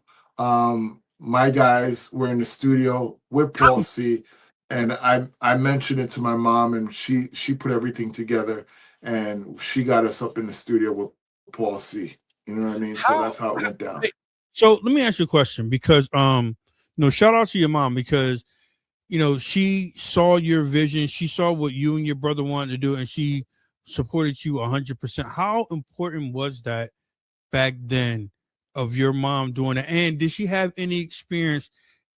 my guys were in the studio with Paul C, and I mentioned it to my mom, and she put everything together, and she got us up in the studio with Paul C. You know what I mean? So that's how it went down. So let me ask you a question, because you know, shout out to your mom, because you know, she saw your vision, she saw what you and your brother wanted to do, and she supported you 100%. How important was that back then, of your mom doing it? And did she have any experience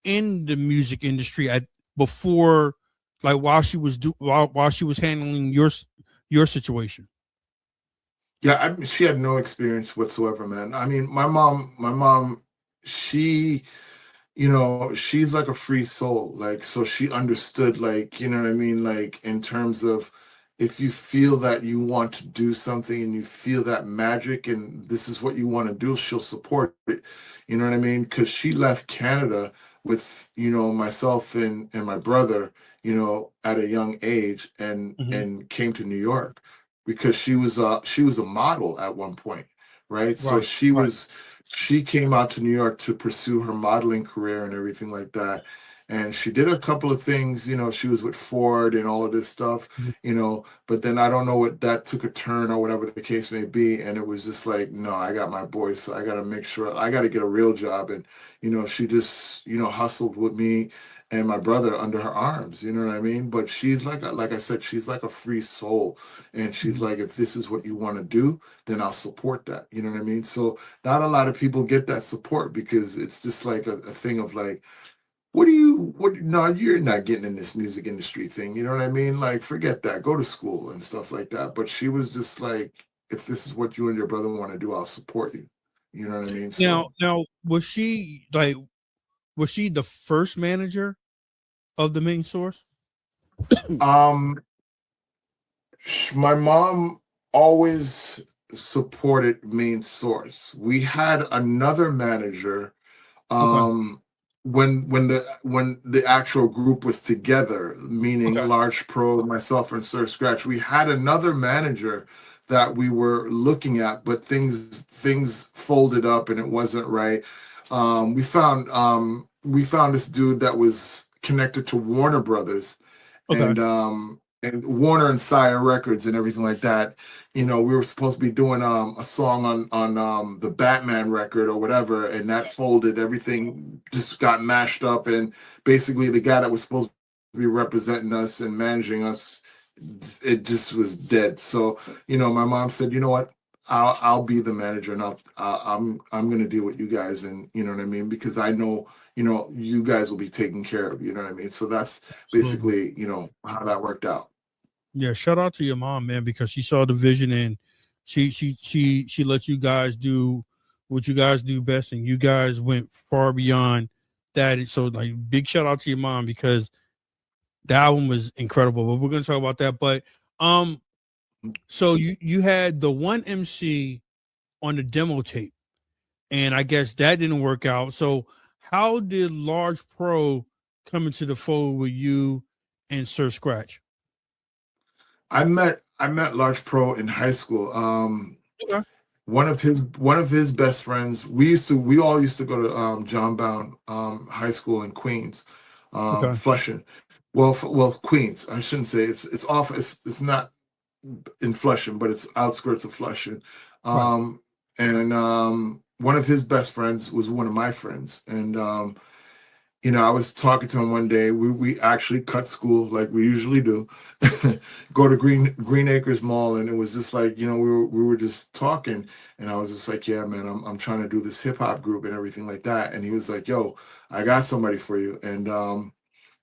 in the music industry at before, like while she was while she was handling your situation? Yeah, she had no experience whatsoever, man. I mean, my mom, she, you know, she's like a free soul. Like, so she understood, like, you know what I mean? Like, in terms of, if you feel that you want to do something and you feel that magic and this is what you want to do, she'll support it. You know what I mean? Because she left Canada with, you know, myself and my brother, you know, at a young age, Mhm. and came to New York because she was a model at one point, right? So Right, right. she came out to New York to pursue her modeling career and everything like that. And she did a couple of things, you know, she was with Ford and all of this stuff, Mhm. you know, but then I don't know what that took a turn or whatever the case may be. And it was just like, no, I got my boys, so I got to make sure I got to get a real job. And, you know, she just, you know, hustled with me and my brother under her arms, you know what I mean? But she's like I said, she's like a free soul. And she's Mhm. like, if this is what you want to do, then I'll support that. You know what I mean? So not a lot of people get that support because it's just like a thing of like, no, you're not getting in this music industry thing. You know what I mean? Like, forget that. Go to school and stuff like that. But she was just like, if this is what you and your brother want to do, I'll support you. You know what I mean? So, Now, was she the first manager of the main source? um, my mom always supported Main Source. We had another manager Okay, um when the actual group was together, meaning okay, Large Pro, myself, and Sir Scratch. We had another manager that we were looking at, but things folded up and it wasn't right. We found this dude that was connected to Warner Brothers, okay. and Warner and Sire Records and everything like that. You know, we were supposed to be doing a song on the Batman record or whatever, and that folded. Everything just got mashed up, and basically the guy that was supposed to be representing us and managing us, it just was dead. So, you know, my mom said, you know what? I'll be the manager, and I'm gonna deal with you guys, and you know what I mean, because I know, you know, you guys will be taken care of. You know what I mean. So that's Absolutely. basically, you know, how that worked out. Yeah, shout out to your mom, man, because she saw the vision and She let you guys do what you guys do best, and you guys went far beyond that. So like big shout out to your mom because the album was incredible. But we're gonna talk about that. But so you had the one MC on the demo tape, and I guess that didn't work out. So how did Large Pro come into the fold with you and Sir Scratch? I met Large Pro in high school. Okay. One of his best friends. We all used to go to John Brown High School in Queens, Okay. Flushing. Well, Queens. I shouldn't say it's off. It's not in Flushing, but it's outskirts of Flushing. Right. And one of his best friends was one of my friends, and I was talking to him one day. We actually cut school like we usually do, go to Green Acres Mall, and it was just like we were just talking, and I was just like, yeah, man, I'm trying to do this hip hop group and everything like that, and he was like, yo, I got somebody for you, and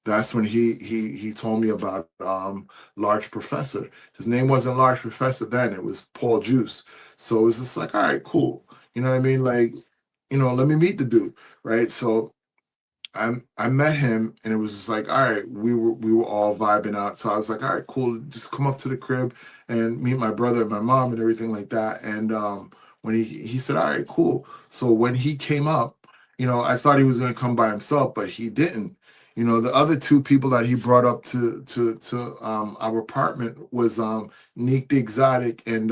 that's when he told me about Large Professor. His name wasn't Large Professor then; it was Paul Juice. So it was just like, all right, cool. You know what I mean? Like, let me meet the dude, right? So I met him, and it was just like, all right, we were all vibing out. So I was like, all right, cool, just come up to the crib and meet my brother and my mom and everything like that. And when he said, all right, cool. So when he came up, I thought he was gonna come by himself, but he didn't. The other two people that he brought up to our apartment was Neek the Exotic and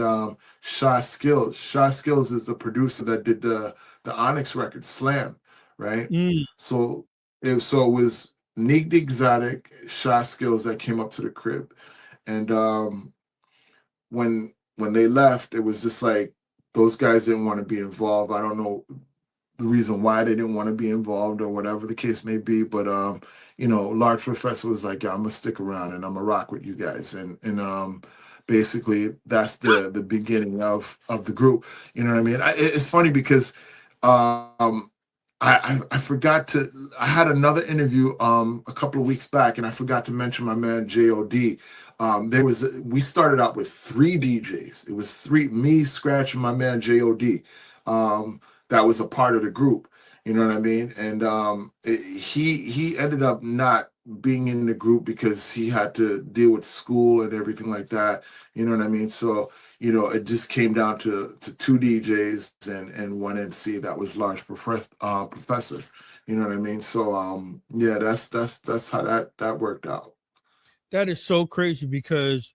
Shaw Skills. Shaw Skills is the producer that did the Onyx record Slam, right? Mm. So it was Neek the Exotic, Shaw Skills that came up to the crib, and when they left, it was just like those guys didn't want to be involved. I don't know the reason why they didn't want to be involved or whatever the case may be, but Large Professor was like, yeah, I'm gonna stick around and I'm gonna rock with you guys, and basically that's the beginning of the group. You know what I mean? It's funny because um I forgot to. I had another interview a couple of weeks back, and I forgot to mention my man JOD. We started out with three DJs. It was three, me, Scratch, and my man JOD. That was a part of the group. You know what I mean? And he ended up not being in the group because he had to deal with school and everything like that. You know what I mean? So it just came down to two DJs and one MC that was Large Professor. You know what I mean? So yeah, that's how that worked out. That is so crazy because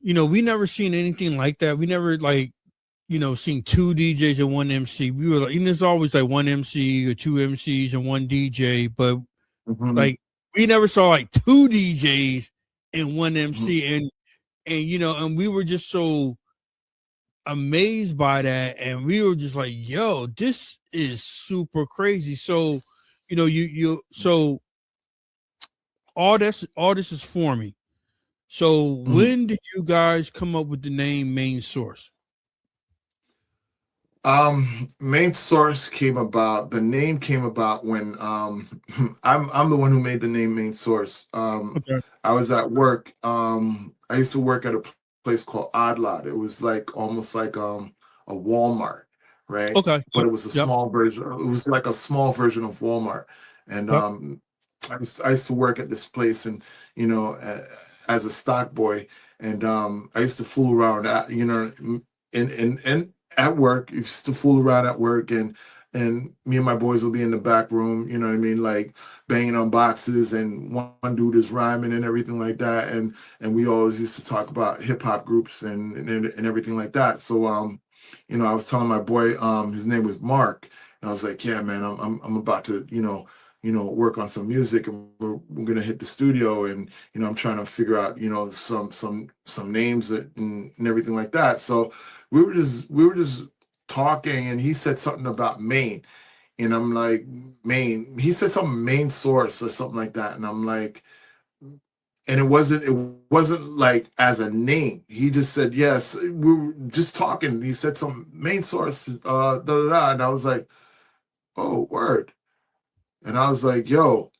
we never seen anything like that. We never like seen two DJs and one MC. We were like, there's always like one MC or two MCs and one DJ, but Mhm, like we never saw like two DJs and one mhm, MC, and we were just so amazed by that, and we were just like, yo, this is super crazy. So so all this is forming. So mhm. when did you guys come up with the name Main Source? Main source came about. The name came about when I'm the one who made the name Main Source. Okay. I was at work. I used to work at a place called Odd Lot. It was like almost like a Walmart, right? Okay. But Yep. it was a Yep. small version. It was like a small version of Walmart. And Yep. I used to work at this place, and as a stock boy, and I used to fool around at and at work, used to fool around at work, and me and my boys will be in the back room, you know what I mean, like banging on boxes, and one dude is rhyming and everything like that, and we always used to talk about hip hop groups and everything like that. So I was telling my boy, his name was Mark, and I was like, yeah, man, I'm about to work on some music, and we're gonna hit the studio, and I'm trying to figure out some names and everything like that. So we were just talking, and he said something about Maine, and I'm like, Maine. He said something Main Source or something like that, and I'm like, and it wasn't like as a name. He just said yes. We were just talking. He said some Main Source, da da da, and I was like, oh, word. And I was like, yo,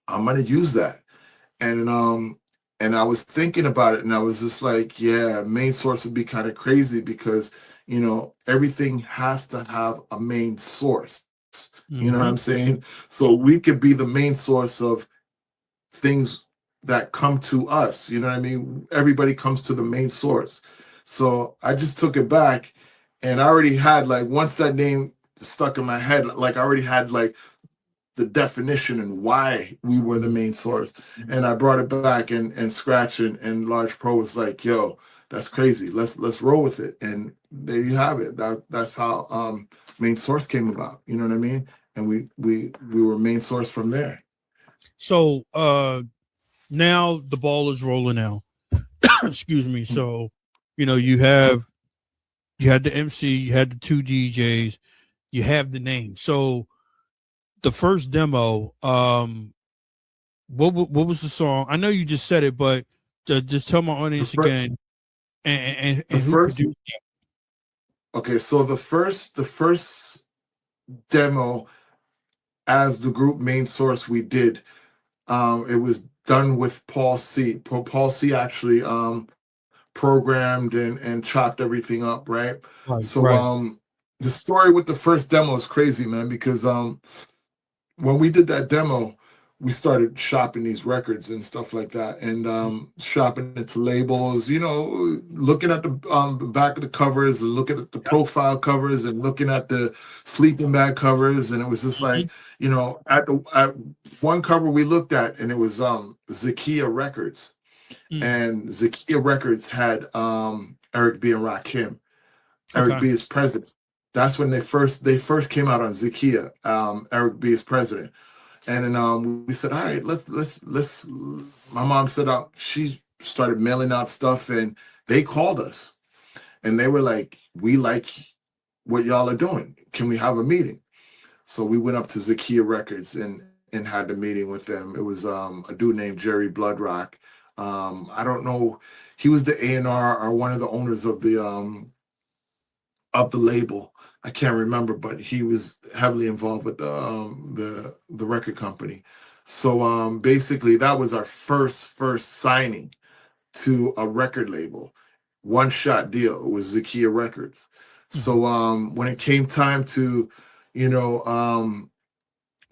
I'm gonna use that. And and I was thinking about it, and I was just like, yeah, main source would be kind of crazy because, everything has to have a main source. You know what Mm-hmm. I'm saying? So we could be the main source of things that come to us. You know what I mean? Everybody comes to the main source. So I just took it back, and I already had, like, once that name stuck in my head, like I already had like the definition and why we were the main source. And I brought it back, and Scratch and Large Pro was like, yo, that's crazy. Let's roll with it. And there you have it. That's how main source came about. You know what I mean? And we were main source from there. So now the ball is rolling now. Excuse me. So, you had the MC, you had the two DJs, you have the name. So the first demo, what was the song? I know you just said it, but just tell my The, audience fir- again, and the who first produced it. okay, so the first demo as the group main source we did, it was done with Paul C. Paul C actually programmed and chopped everything up, right? Right, So right. the story with the first demo is crazy, man, because when we did that demo, we started shopping these records and stuff like that, and shopping it to labels, looking at the back of the covers, and looking at the profile covers, and looking at the sleeping bag covers, and it was just Mhm. like, at one cover we looked at, and it was Zakia Records, Mm. and Zakia Records had Eric B and Rakim. Eric Okay. B is president. That's when they first came out on Zakia. Eric B is president, and then we said, all right, let's. My mom said she started mailing out stuff, and they called us, and they were like, we like what y'all are doing. Can we have a meeting? So we went up to Zakia Records and had the meeting with them. It was a dude named Jerry Bloodrock. I don't know. He was the A&R or one of the owners of the label. I can't remember, but he was heavily involved with the record company. So basically, that was our first signing to a record label, one shot deal. It was Zakia Records. Mhm. So when it came time to, you know,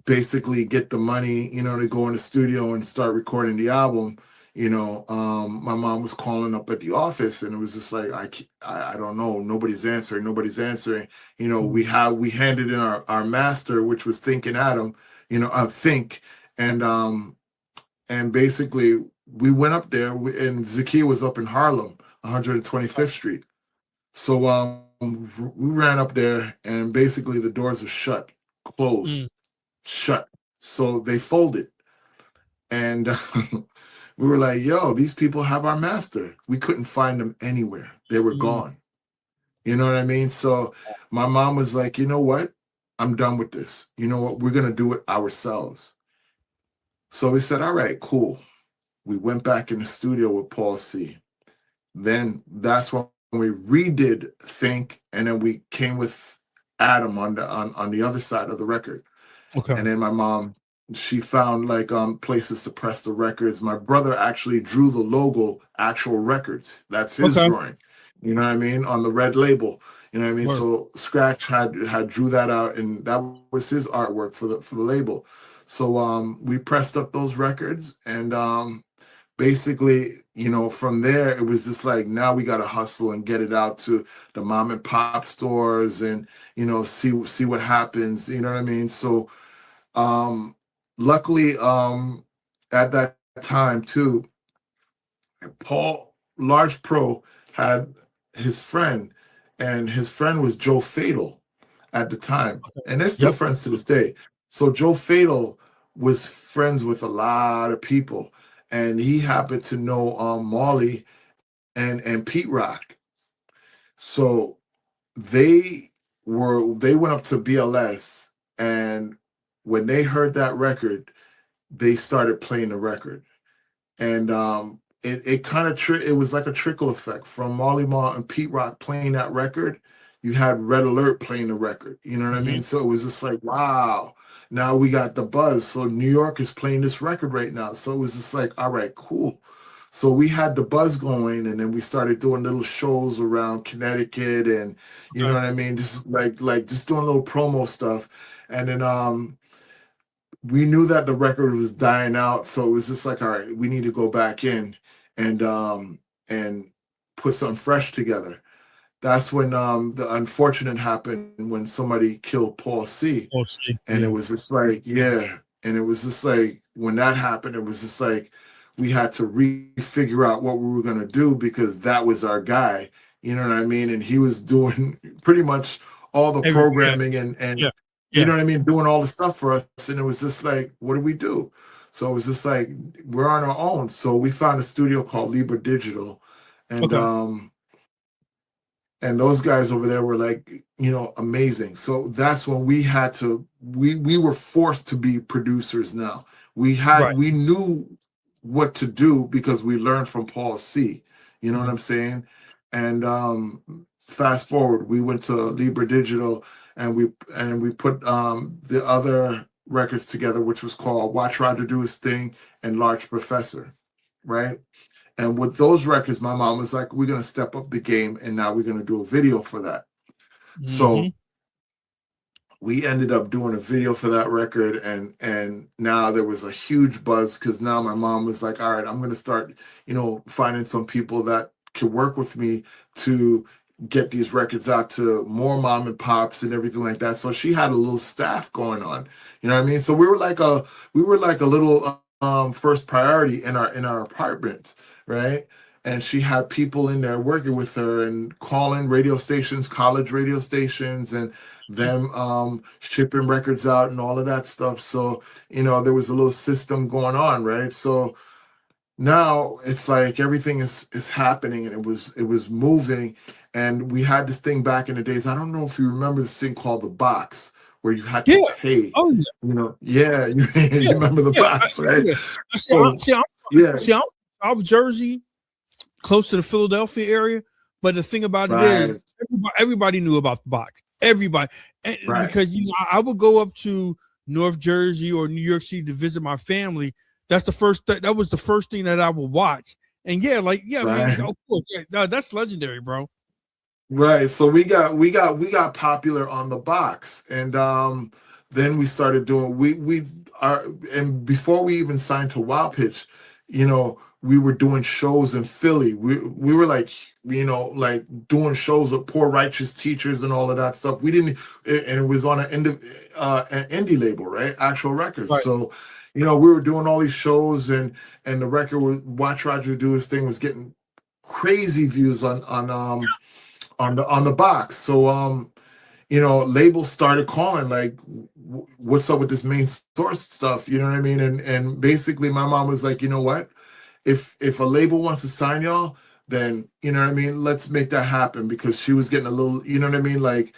basically get the money, to go in the studio and start recording the album, my mom was calling up at the office, and it was just like, I don't know, nobody's answering. Mhm. We handed in our master, which was Thinking Adam, Think, and basically we went up there, and Zakia was up in Harlem, 125th Street. So we ran up there, and basically the doors were shut, closed, Mm. shut. So they folded. And we were like, yo, these people have our master. We couldn't find them anywhere. They were Mm. gone. You know what I mean? So my mom was like, you know what? I'm done with this. You know what? We're going to do it ourselves. So we said, all right, cool. We went back in the studio with Paul C. Then that's when we redid Think, and then we came with Adam on the other side of the record. Okay. And then my mom, she found like places to press the records. My brother actually drew the logo, actual records. That's his Okay. drawing. You know what I mean? On the red label. You know what I mean? Word. So Scratch had drew that out, and that was his artwork for the label. So we pressed up those records, and basically, from there it was just like, now we got to hustle and get it out to the mom and pop stores, and see what happens. You know what I mean? So um, luckily, at that time too, Paul Large Pro had his friend, and his friend was Joe Fatal at the time, and they're still Yep. friends to this day. So Joe Fatal was friends with a lot of people, and he happened to know Molly and Pete Rock. So they went up to BLS, and when they heard that record, they started playing the record, and it kind of it was like a trickle effect from Marley Marl and Pete Rock playing that record. You had Red Alert playing the record. You know what I Hmm. mean? So it was just like, wow. Now we got the buzz. So New York is playing this record right now. So it was just like, all right, cool. So we had the buzz going, and then we started doing little shows around Connecticut, and you know Okay. what I mean, just like just doing little promo stuff. And then we knew that the record was dying out, so it was just like, all right, we need to go back in and put something fresh together. That's when the unfortunate happened, when somebody killed Paul C. Oh, see. And it Yeah. was just like, yeah. And it was just like, when that happened, it was just like we had to refigure out what we were gonna do, because that was our guy. You know what I mean? And he was doing pretty much all the Every, yeah. programming and Yeah. you Yeah. know what I mean, doing all the stuff for us. And it was just like, what do we do? So it was just like, we're on our own. So we found a studio called Libra Digital, and Okay. those guys over there were like, amazing. So that's when we had to, we were forced to be producers. Now Right. we knew what to do because we learned from Paul C. You know what Mhm. I'm saying? And fast forward, we went to Libra Digital, and we put the other records together, which was called Watch Roger Do His Thing and Large Professor, right? And with those records, my mom was like, we're going to step up the game, and now we're going to do a video for that. Mhm. So we ended up doing a video for that record, and now there was a huge buzz, because now my mom was like, all right, I'm going to start, finding some people that could work with me to get these records out to more mom and pops and everything like that. So she had a little staff going on, you know what I mean? So we were like a little first priority in our apartment, right? And she had people in there working with her and calling radio stations, college radio stations, and them shipping records out and all of that stuff. So there was a little system going on, right? So now it's like everything is happening, and it was moving. And we had this thing back in the days, I don't know if you remember this thing called the box, where you had to Yeah. pay. Oh yeah. Yeah, you Yeah. remember the Yeah. box, right? Yeah. So yeah, See, I'm Jersey, close to the Philadelphia area. But the thing about it right, is, everybody knew about the box. Everybody, right, because I would go up to North Jersey or New York City to visit my family. That's the first. That was the first thing that I would watch. And yeah, I mean, right. of course, yeah, that's legendary, bro. Right. So we got popular on the box, and then we started doing we are and before we even signed to Wild Pitch, we were doing shows in Philly. We were like, like doing shows with Poor Righteous Teachers and all of that stuff. We didn't, and it was on an indie label, right? Actual Records. Right. So, we were doing all these shows, and the record was Watch Roger Do His Thing was getting crazy views on the box. So labels started calling like, what's up with this main source stuff? You know what I mean? And basically my mom was like, you know what? If a label wants to sign y'all, then you know what I mean, let's make that happen, because she was getting a little, you know what I mean, like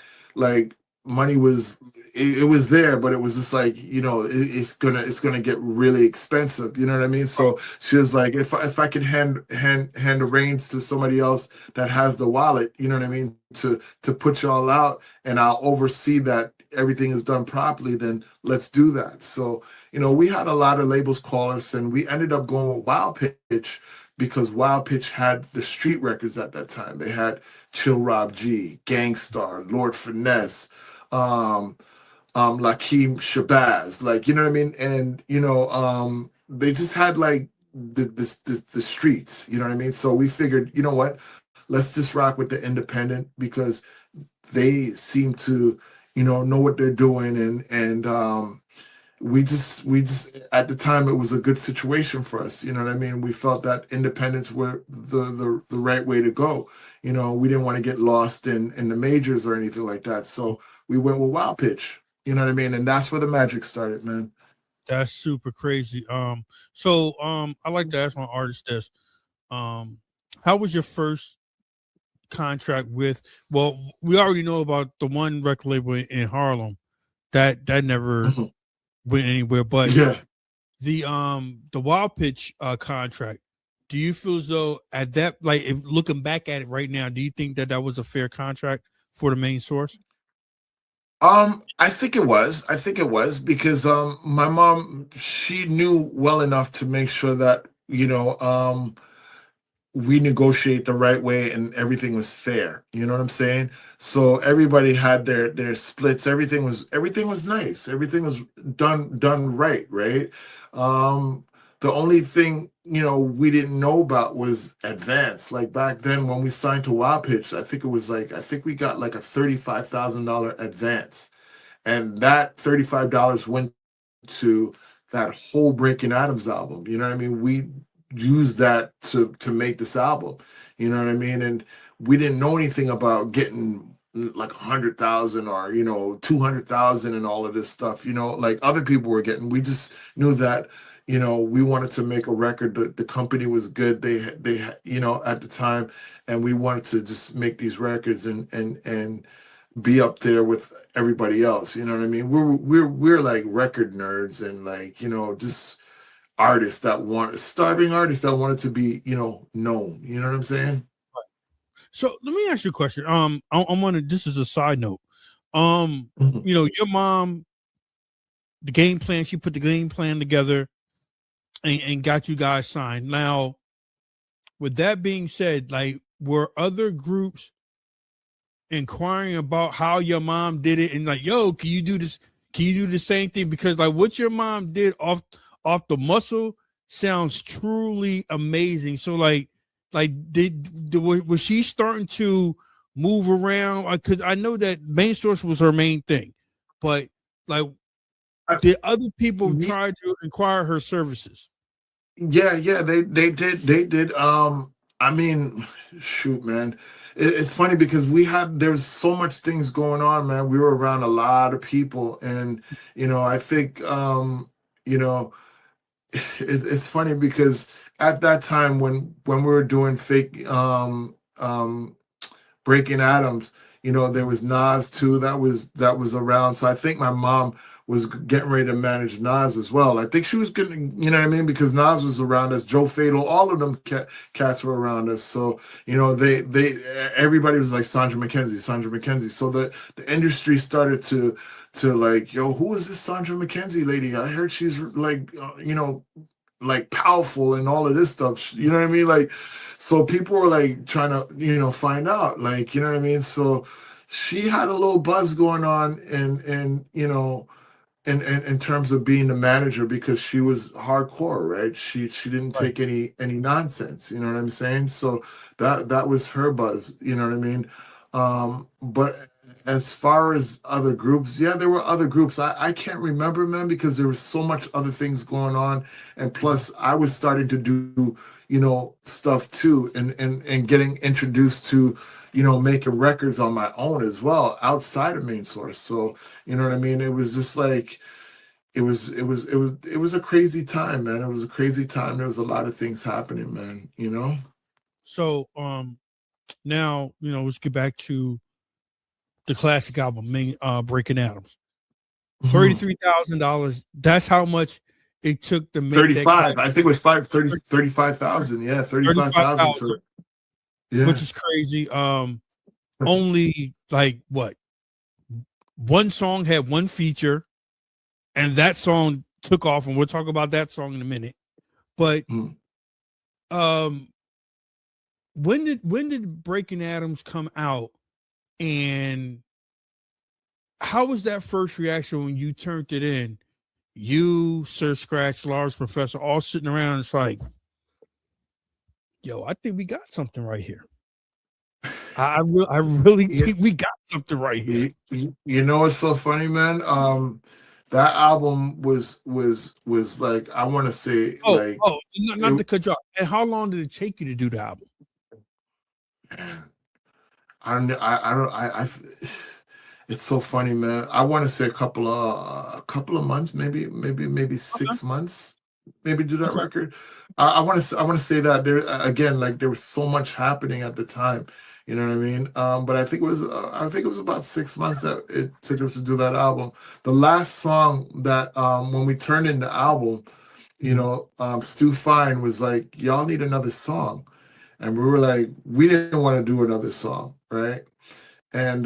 money was, it was there, but it was just like, it's gonna get really expensive, you know what I mean? So she was like, if I could hand the reins to somebody else that has the wallet, you know what I mean, to put y'all out, and I'll oversee that everything is done properly, then let's do that. So we had a lot of labels call us, and we ended up going with Wild Pitch, because Wild Pitch had the street records at that time. They had Chill Rob G, Gangstar, Lord Finesse, Lakeem Shabazz, like, you know what I mean? And they just had like the streets, you know what I mean? So we figured, you know what? Let's just rock with the independent, because they seem to, know what they're doing, and we just at the time it was a good situation for us, you know what I mean? We felt that independents were the right way to go. We didn't want to get lost in the majors or anything like that, so we went with Wild Pitch, you know what I mean? And that's where the magic started, man. That's super crazy. So I like to ask my artist this. How was your first contract with? Well, we already know about the one record label in Harlem that never Mhm. went anywhere, but Yeah. the Wild Pitch contract. Do you feel as though at that, like, if looking back at it right now, do you think that that was a fair contract for the main source? I think it was. I think it was, because my mom, she knew well enough to make sure that, we negotiate the right way and everything was fair. You know what I'm saying? So everybody had their splits. Everything was nice. Everything was done right, right? Um, the only thing, we didn't know about was advance. Like back then when we signed to Wild Pitch, I think we got like a $35,000 advance. And that $35 went to that whole Breaking Adams album. You know what I mean? We used that to make this album. You know what I mean? And we didn't know anything about getting like 100,000 or 200,000 and all of this stuff. Like other people were getting. We just knew that we wanted to make a record. The company was good. They at the time, and we wanted to just make these records and be up there with everybody else. You know what I mean? We're like record nerds and like just starving artists that wanted to be known. You know what I'm saying? So let me ask you a question. I'm on. This is a side note. Mhm. Your mom, the game plan. She put the game plan together and got you guys signed. Now, with that being said, like, were other groups inquiring about how your mom did it and like, yo, can you do this? Can you do the same thing? Because like what your mom did off the muscle sounds truly amazing. So like was she starting to move around? Because I know that Main Source was her main thing, but like did other people try to inquire her services? Yeah, they did. I mean, shoot, man. It's funny because there's so much things going on, man. We were around a lot of people, and I think you know, it's funny because at that time when we were doing fake Breaking Adams, there was Nas too that was around. So I think my mom was getting ready to manage Nas as well. I think she was gonna, you know what I mean, because Nas was around us, Joe Fatal, all of them cats were around us. So they everybody was like Sandra McKenzie. So the industry started to like, yo, who is this Sandra McKenzie lady? I heard she's like, like powerful and all of this stuff. You know what I mean? Like, so people were like trying to, find out, like, you know what I mean? So she had a little buzz going on and in terms of being the manager because she was hardcore, right? She didn't Right. take any nonsense, you know what I'm saying? So that was her buzz, you know what I mean? But as far as other groups, yeah, there were other groups. I can't remember, man, because there was so much other things going on, and plus I was starting to do stuff too, and getting introduced to making records on my own as well outside of Main Source. So you know what I mean? It was just like it was a crazy time, man. It was a crazy time. There was a lot of things happening, man. So now let's get back to the classic album, Breaking Adams. $33,000. That's how much it took to make 35. that I think it was 35,000. Yeah, 35,000 $35,000, yeah. which is crazy. Only like what? One song had one feature, and that song took off, and we'll talk about that song in a minute. But Mm. when did Breaking Adams come out, and how was that first reaction when you turned it in? You, Sir Scratch, Lars Professor, all sitting around. It's like, yo, I think we got something right here. I really think we got something right here. You know what's so funny, man? That album was like, I want to say, like, Not to cut you off. And how long did it take you to do the album? I don't know. It's so funny, man. I want to say a couple of months, maybe 6 months, maybe do that Okay. record. I want to say that there again, like there was so much happening at the time. You know what I mean? But I think it was about 6 months that it took us to do that album. The last song that when we turned in the album, Stu Fine was like, "Y'all need another song," and we were like, we didn't want to do another song, right? And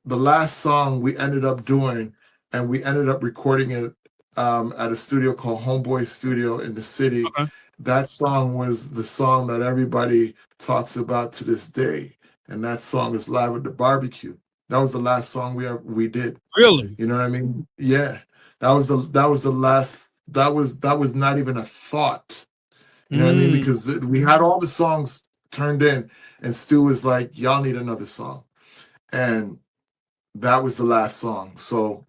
the last song we ended up doing, and we ended up recording it at a studio called Homeboy Studio in the city. Okay. that song was the song that everybody talks about to this day, and that song is "Live at the Barbecue." That was the last song we did. Really? You know what I mean? Yeah, that was the last. That was not even a thought. You know what I mean? Mm. Because we had all the songs turned in, and Stu was like, "Y'all need another song," and that was the last song. So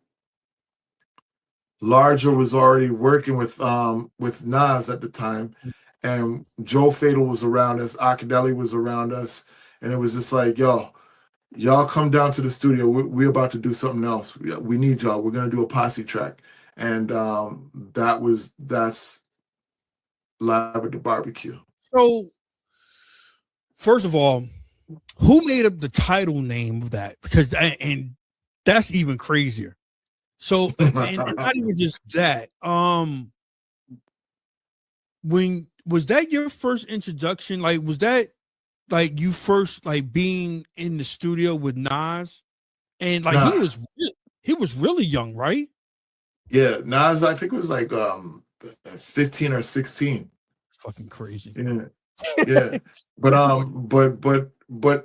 Larger was already working with Nas at the time, and Joe Fatal was around us, Akadeli was around us, and it was just like, yo, y'all come down to the studio. We're about to do something else. We need y'all. We're gonna do a posse track, and that's Live at the Barbecue. So, first of all, who made up the title name of that? Because and that's even crazier. So, and not even just that. When was that your first introduction? Like, was that like you first like being in the studio with Nas? And like Nah, he was really young, right? yeah, Nas. I think it was like 15 or 16. Fucking crazy. Yeah. Yeah, but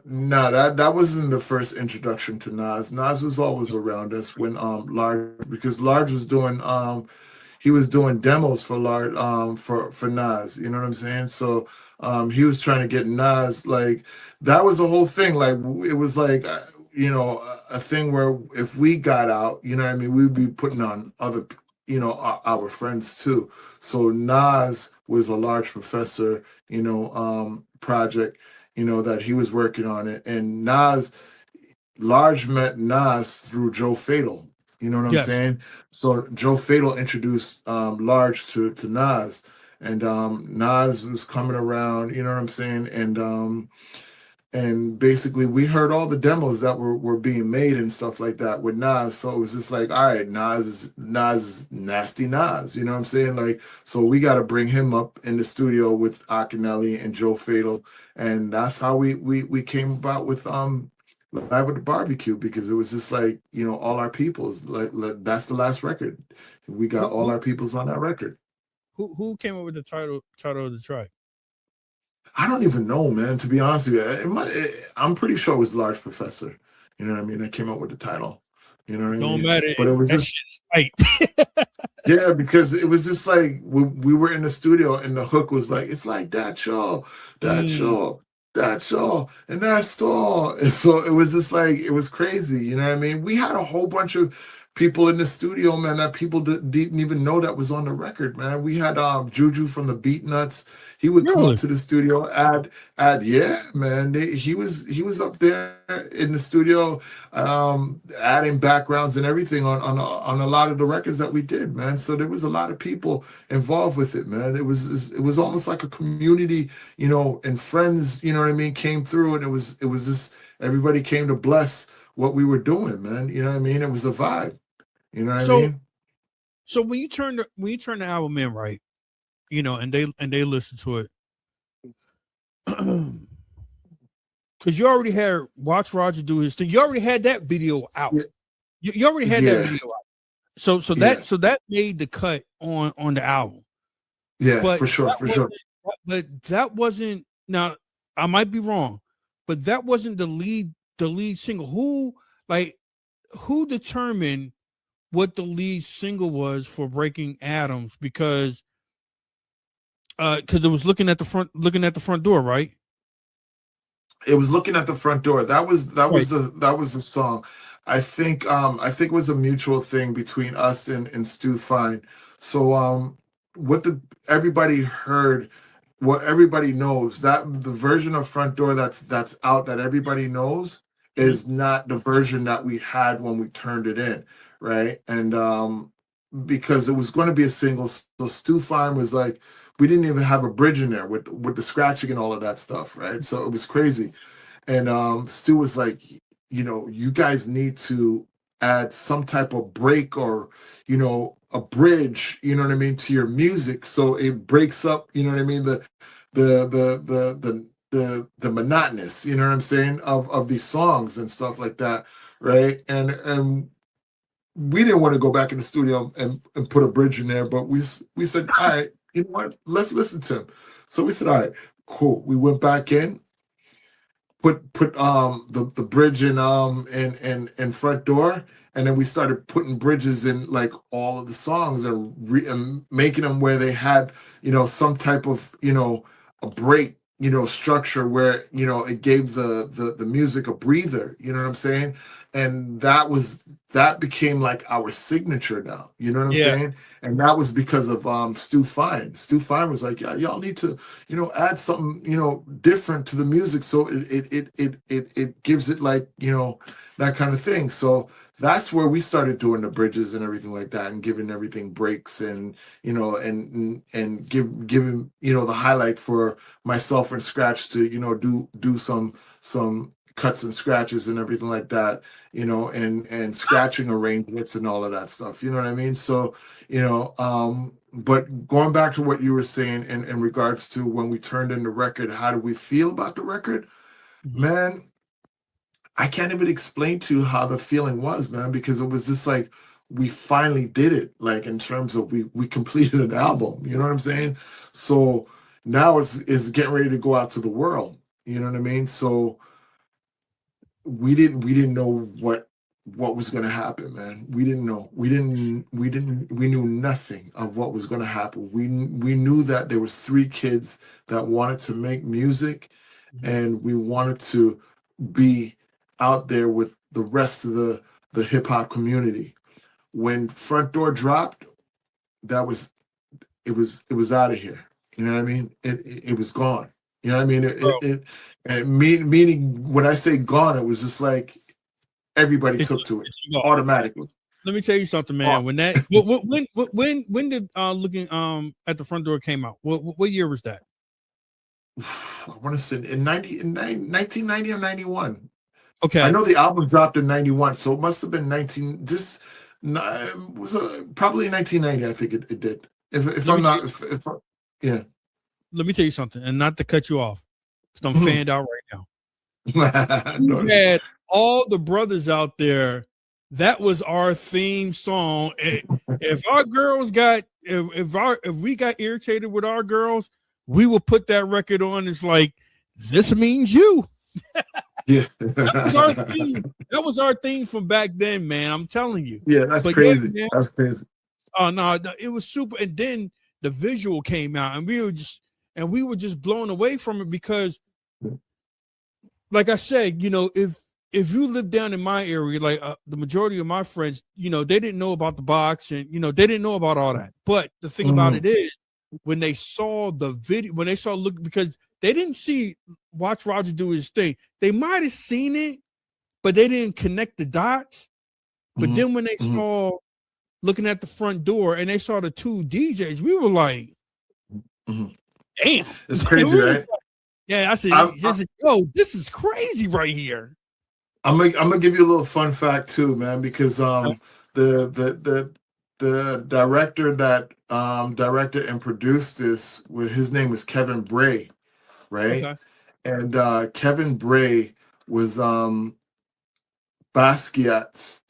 no, that wasn't the first introduction to Nas. Nas was always around us when Large, because Large was doing he was doing demos for Large for Nas. You know what I'm saying? So he was trying to get Nas, like that was the whole thing. Like it was like a thing where if we got out, you know what I mean, we'd be putting on other our friends too. So Nas was a Large Professor project, that he was working on it. And Large met Nas through Joe Fatal. You know what I'm Yes. saying? So Joe Fatal introduced Large to Nas, and Nas was coming around. You know what I'm saying? And basically we heard all the demos that were being made and stuff like that with Nas. So it was just like, all right, Nas is nasty Nas, you know what I'm saying? Like, so we got to bring him up in the studio with Akinelli and Joe Fatal, and that's how we came about with Live with the Barbecue, because it was just like, all our peoples, like that's the last record. We got Who all our peoples on that record. who came up with the title of the track? I don't even know, man. To be honest with you, I'm pretty sure it was Large Professor. You know what I mean? That came up with the title. You know what I Don't mean? matter. But it was That just shit's tight. yeah, because it was just like we were in the studio and the hook was like, it's like that's all, that's Mm, all, that's all, and that's all. And so it was just like, it was crazy. You know what I mean? We had a whole bunch of people in the studio, man, that people didn't even know that was on the record, man. We had Juju from the Beat Nuts. He would come up really? to the studio, yeah, man. He was up there in the studio, adding backgrounds and everything on a lot of the records that we did, man. So there was a lot of people involved with it, man. It was almost like a community, and friends, you know what I mean, came through, and it was just everybody came to bless what we were doing, man. You know what I mean? It was a vibe. You know what I So mean? so when you turn the album in, right? And they listen to it. Because you already had Watch Roger do his thing. You already had that video out. Yeah, You already had that yeah, video out. So yeah, that made the cut on the album. yeah, But for sure, that for sure. wasn't but that wasn't now I might be wrong, but that wasn't the lead single. Who determined what the lead single was for Breaking Atoms? Because it was looking at the front door, right? It was looking at the front door. That was that Right. was the song. I think it was a mutual thing between us and Stu Fine. So what the everybody heard, what everybody knows, that the version of front door that's out that everybody knows Mhm. is not the version that we had when we turned it in, right? And because it was going to be a single, so Stu Fine was like, we didn't even have a bridge in there with the scratching and all of that stuff, right? So it was crazy. And Stu was like, you guys need to add some type of break, or a bridge, you know what I mean, to your music, so it breaks up, you know what I mean, the monotonous, you know what I'm saying, of these songs and stuff like that, right? And we didn't want to go back in the studio and put a bridge in there, but we said, all right, you know what? Let's listen to him. So we said, all right, cool. We went back in, put the bridge in front door, and then we started putting bridges in like all of the songs and making them where they had, you know, some type of, you know, a break, you know, structure where, you know, it gave the music a breather, you know what I'm saying? And that became like our signature now, you know what I'm Yeah. saying? And that was because of Stu Fine. Stu Fine was like, yeah, y'all need to, you know, add something, you know, different to the music, so it gives it like, you know, that kind of thing. So that's where we started doing the bridges and everything like that, and giving everything breaks, and you know, and giving, you know, the highlight for myself and Scratch to, you know, do some cuts and scratches and everything like that, you know, and scratching arrangements and all of that stuff, you know what I mean? So, you know, but going back to what you were saying in regards to when we turned in the record, how do we feel about the record? Mhm. Man, I can't even explain to you how the feeling was, man, because it was just like we finally did it, like in terms of we completed an album, you know what I'm saying? So now it's getting ready to go out to the world, you know what I mean? So we didn't know what was going to happen, man. We didn't know. We knew nothing of what was going to happen. We knew that there was three kids that wanted to make music, Mhm. and we wanted to be out there with the rest of the hip hop community. When Front Door dropped, that was it was out of here. You know what I mean? It was gone. You know what I mean? Bro, Meaning when I say gone, it was just like everybody it's, took to it it's you all. automatically. Let me tell you something, Oh, man. When did looking at the front door came out? What year was that? I want to say in 1990 or 91. I Okay, know the album dropped in 91, so it must have been 19. This was probably 1990. I think it did. If let me I'm tell you not, something. yeah. Let me tell you something, and not to cut you off, because I'm fanned out right now. You No. had all the brothers out there. That was our theme song. If our girls got if we got irritated with our girls, we will put that record on. It's like, this means you. Yeah. That was our theme. That was our theme from back then, man. I'm telling you. Yeah, that's But yeah, crazy. man. That's crazy. Oh no, it was super. And then the visual came out, and we were just blown away from it because, like I said, you know, if you live down in my area, like the majority of my friends, you know, they didn't know about the box, and you know, they didn't know about all that. But the thing about Mhm, it is, when they saw the video, when they saw look, because they didn't see watch Roger do his thing, they might have seen it, but they didn't connect the dots. But mhm, then when they mhm, saw looking at the front door and they saw the two DJs, we were like, mhm. damn. It's We crazy, was right? like, yeah, I'm, I said, yo, this is crazy right here. I'm gonna give you a little fun fact too, man, because Okay. the the the the director that directed and produced this, his name was Kevin Bray, right? Okay. And Kevin Bray was Basquiat's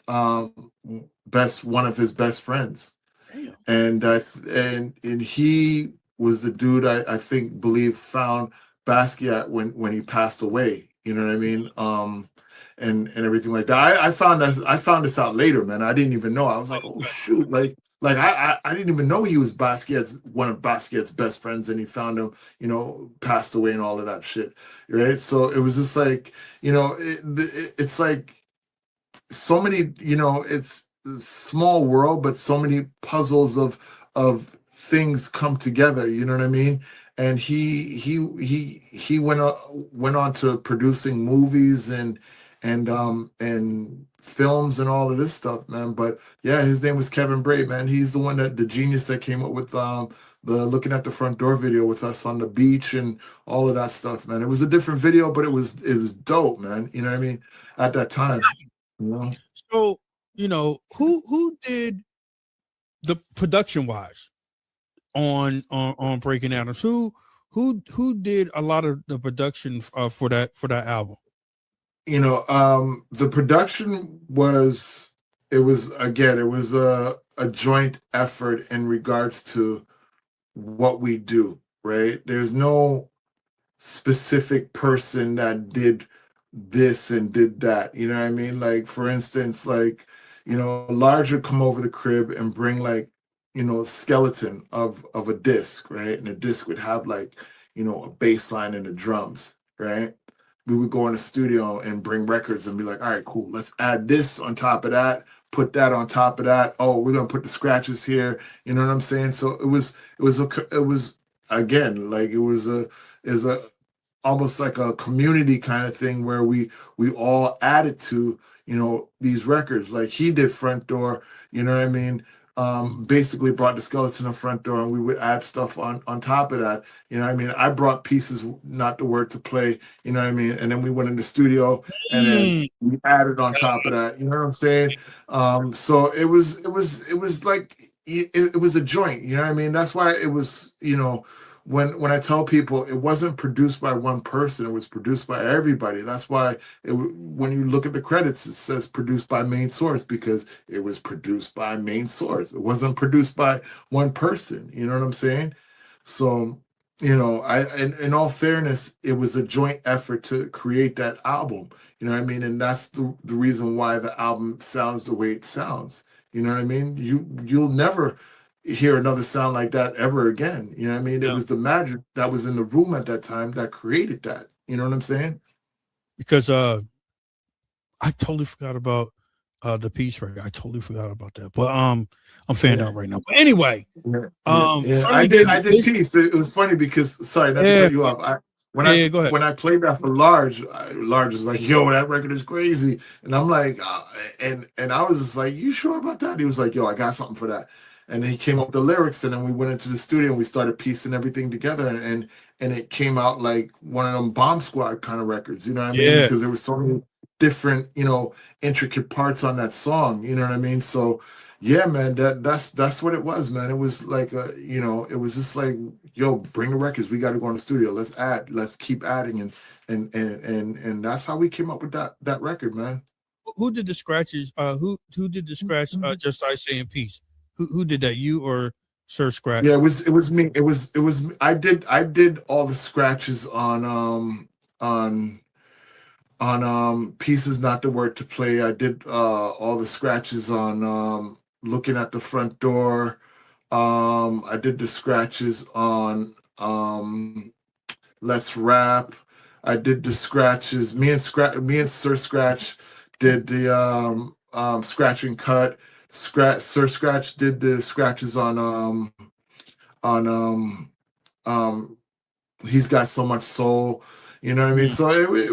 best one of his best friends, Damn. and he was the dude I think believe found Basquiat when he passed away. You know what I mean? And everything like that. I found this out later, man. I didn't even know. I was like, oh shoot, like I didn't even know he was Basquiat's one of Basquiat's best friends, and he found him, you know, passed away and all of that shit, right? So it was just like, you know, it's like so many, you know, it's a small world, but so many puzzles of things come together, you know what I mean? And he went on to producing movies and films and all of this stuff, man. But yeah, his name was Kevin Bray, man. He's the one that the genius that came up with the looking at the front door video with us on the beach and all of that stuff, man. It was a different video, but it was dope, man. You know what I mean? At that time. You know? So, you know, who did the production wise on Breaking Atoms? Who did a lot of the production for that album? You know, the production was it was again, it was a joint effort in regards to what we do, right? There's no specific person that did this and did that. You know what I mean? Like, for instance, like, Large would come over the crib and bring like, a skeleton of a disc, right? And the disc would have like, a bass line and the drums, right? We would go in the studio and bring records and be like, all right, cool, let's add this on top of that, put that on top of that. Oh, we're gonna put the scratches here. You know what I'm saying? So it was again, like it was a is a almost like a community kind of thing where we all added to these records. Like he did Front Door, you know what I mean? Basically brought the skeleton of Front Door, and we would add stuff on top of that. You know what I mean? I brought pieces, not the word to play, you know what I mean? And then we went in the studio and then Mm. we added on top of that. You know what I'm saying? So it was like it was a joint, you know what I mean? That's why it was, when I tell people it wasn't produced by one person, it was produced by everybody. That's why when you look at the credits, it says produced by Main Source, because it was produced by Main Source. It wasn't produced by one person. You know what I'm saying? So, in all fairness, it was a joint effort to create that album. You know what I mean? And that's the reason why the album sounds the way it sounds. You know what I mean? You'll never hear another sound like that ever again. You know what I mean? It Yeah. was the magic that was in the room at that time that created that. You know what I'm saying? Because I totally forgot about the piece record. I totally forgot about that. But I'm fanned Yeah. out right now. But anyway, Yeah. Friendly I Game. did peace. It was funny because, sorry, not to Yeah, cut you off. yeah, go ahead. When I played that for Large, Large was like, "Yo, that record is crazy," and I'm like, and I was just like, "You sure about that?" He was like, "Yo, I got something for that," and then he came up with the lyrics, and then we went into the studio and we started piecing everything together, and it came out like one of them Bomb Squad kind of records. You know what I mean? Yeah. Because there were so many different, intricate parts on that song. You know what I mean? So yeah, man, that's what it was, man. It was like it was just like, yo, bring the records. We got to go in the studio. Let's keep adding, and that's how we came up with that record, man. Who did the scratches? Who did the scratch? Just I say in peace. Who did that? You or Sir Scratch? Yeah, it was me. It was I did all the scratches on pieces not the word to play. I did all the scratches on looking at the front door. I did the scratches on Let's Rap. I did the scratches. Me and Sir Scratch did the scratch and cut. Sir Scratch did the scratches on He's Got So Much Soul. You know what I mean? Mm. So it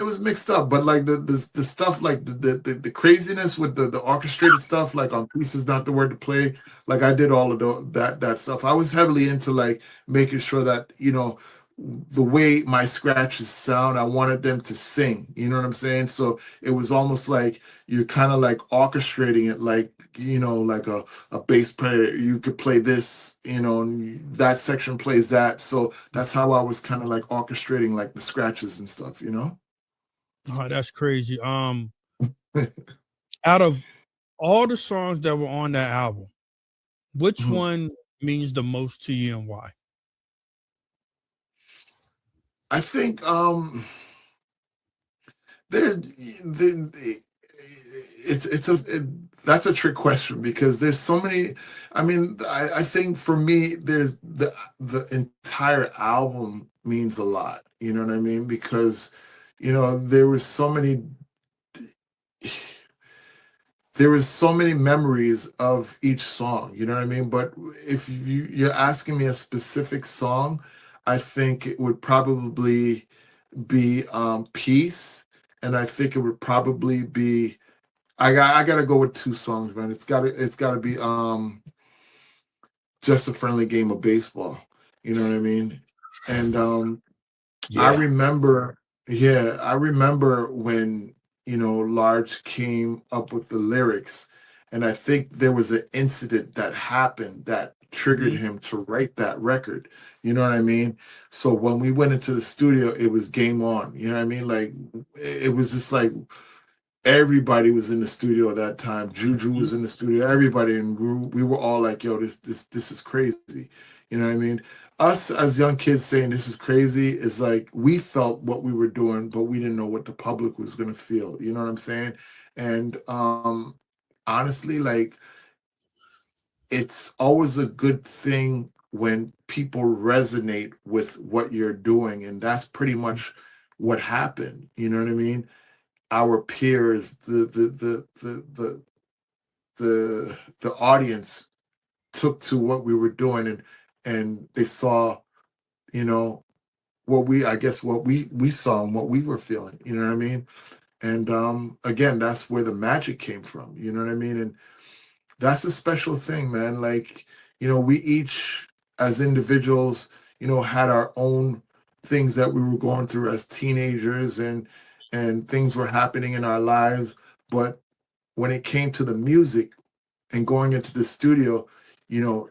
was mixed up, but like the stuff, like the craziness with the orchestrated stuff, like on pieces not the word to play. Like I did all of that stuff. I was heavily into like making sure that the way my scratches sound, I wanted them to sing. You know what I'm saying? So it was almost like you're kind of like orchestrating it, like like a bass player. You could play this, and that section plays that. So that's how I was kind of like orchestrating like the scratches and stuff. Oh, that's crazy. Out of all the songs that were on that album, which Mhm. one means the most to you and why? I think there that's a trick question because there's so many. I mean, I think for me there's the entire album means a lot, you know what I mean? Because there was so many memories of each song, you know what I mean? But if you're asking me a specific song, I think it would probably be Peace, and I think it would probably be I gotta go with two songs, man. It's gotta be Just a Friendly Game of Baseball. You know what I mean? And I Yeah. remember, yeah, I remember when, Large came up with the lyrics, and I think there was an incident that happened that triggered Mhm. him to write that record. You know what I mean? So when we went into the studio, it was game on. You know what I mean? Like it was just like everybody was in the studio at that time. Juju was in the studio, everybody, and we were all like, "Yo, this is crazy." You know what I mean? Us as young kids saying this is crazy is like we felt what we were doing, but we didn't know what the public was gonna feel. You know what I'm saying? And honestly, like it's always a good thing when people resonate with what you're doing, and that's pretty much what happened. You know what I mean? Our peers, the audience took to what we were doing, and they saw, you know, what we I guess what we saw and what we were feeling. You know what I mean? And again, that's where the magic came from. You know what I mean? And that's a special thing, man. Like, we each as individuals, had our own things that we were going through as teenagers, and things were happening in our lives. But when it came to the music and going into the studio, you know,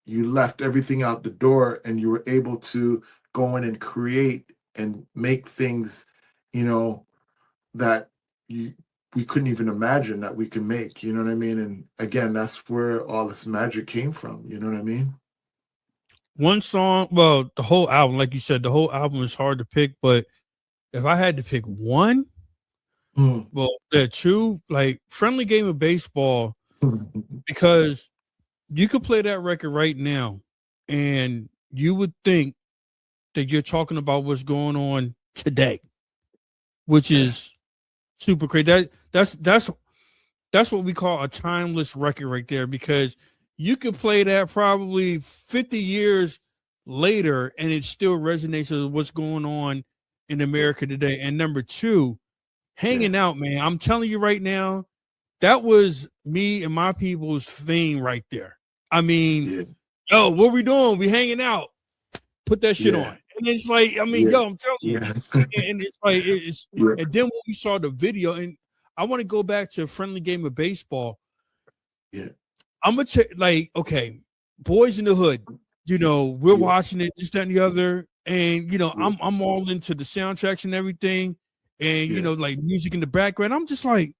you left everything out the door and you were able to go in and create and make things, that you we couldn't even imagine that we can make, you know what I mean? And again, that's where all this magic came from, you know what I mean? One song, well, the whole album, like you said, the whole album is hard to pick, but if I had to pick one, Mm. well, the two, like Friendly Game of Baseball, because you could play that record right now and you would think that you're talking about what's going on today, which is super crazy. That's what we call a timeless record right there, because you could play that probably 50 years later and it still resonates with what's going on in America today. And number two, Hanging Out, man. I'm telling you right now, that was me and my people's theme right there. I mean, yo, what we doing? We hanging out. Put that shit on. And it's like, I mean, yo, I'm telling you. And it's like, and then when we saw the video, and I want to go back to a Friendly Game of Baseball. Yeah. I'm gonna say, like, okay, Boys in the Hood, we're watching it, this, that, and the other, and I'm all into the soundtracks and everything, and like music in the background. I'm just like,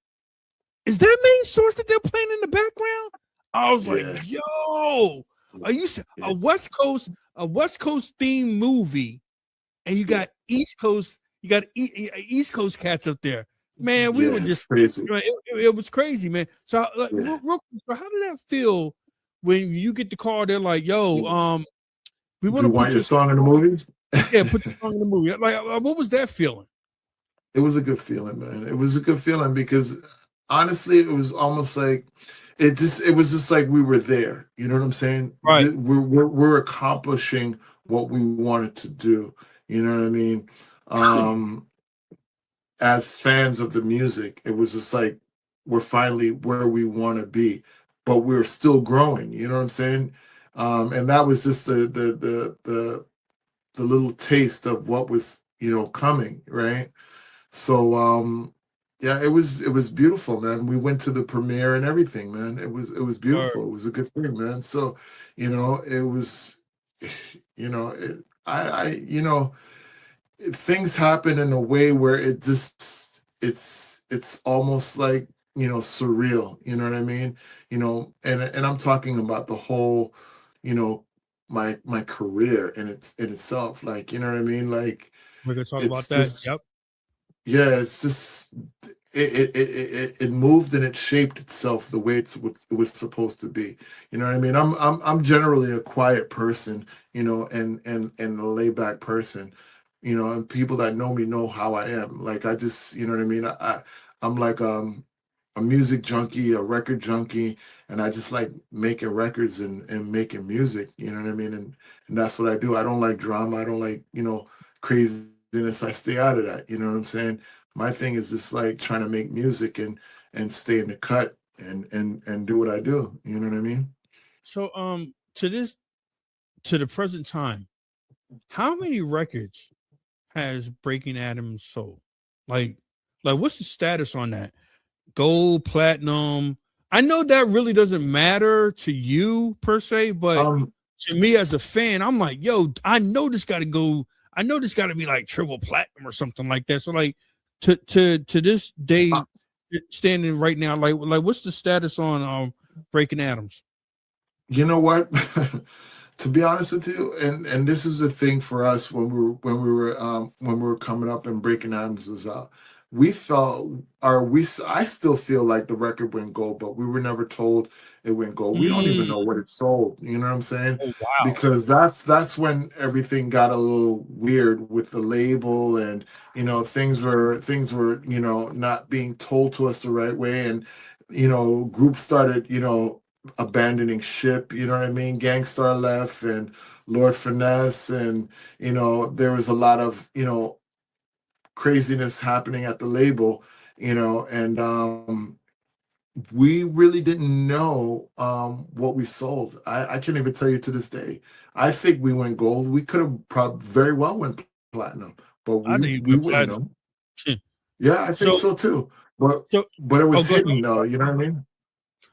is that main source that they're playing in the background? I was like, yo, are you a West Coast theme movie, and you got East Coast cats up there. Man, we were just crazy. It was crazy, man. So, real quick, so how did that feel when you get the call? They're like, "Yo, we want to put your song in the movie." Yeah, put your song in the movie. Like, what was that feeling? It was a good feeling, man. It was a good feeling because honestly, it was almost like it was just like we were there. You know what I'm saying? Right. We're accomplishing what we wanted to do. You know what I mean? As fans of the music, it was just like we're finally where we want to be, but we're still growing. You know what I'm saying? And that was just the little taste of what was coming, right? So yeah, it was beautiful, man. We went to the premiere and everything, man. It was beautiful. It was a good thing, man. So it was, things happen in a way where it's almost like surreal, you know what I mean, and I'm talking about the whole my career in itself, like, you know what I mean, like We're gonna talk it's about that. just, Yep. yeah, it's just it moved and it shaped itself the way it was supposed to be. You know what I mean? I'm generally a quiet person, and a laid back person, and people that know me know how I am. Like I just, you know what I mean? I'm like a music junkie, a record junkie, and I just like making records and making music. You know what I mean? And that's what I do. I don't like drama. I don't like craziness. I stay out of that. You know what I'm saying? My thing is just like trying to make music and stay in the cut and do what I do. You know what I mean? So to the present time, how many records has Breaking Atoms sold? Like what's the status on that? Gold, platinum? I know that really doesn't matter to you per se, but to me as a fan, I'm like, yo, I know this got to go. I know this got to be like triple platinum or something like that. So like to this day, standing right now, like what's the status on Breaking Atoms? You know what? to be honest with you, and this is the thing for us when we were coming up and Breaking Atoms was out. We felt, I still feel like the record went gold, but we were never told it went gold. We don't even Mm. know what it sold. You know what I'm saying? Oh wow. Because that's when everything got a little weird with the label, and things were not being told to us the right way, and groups started abandoning ship. You know what I mean? Gangstar left, and Lord Finesse, and there was a lot of craziness happening at the label. And we really didn't know what we sold. I can't even tell you to this day. I think we went gold. We could have probably very well went platinum, but I we think you we went wouldn't platinum. know. Hmm. Yeah, I think So so too. But so but it oh was go ahead. hidden though. You know what I mean?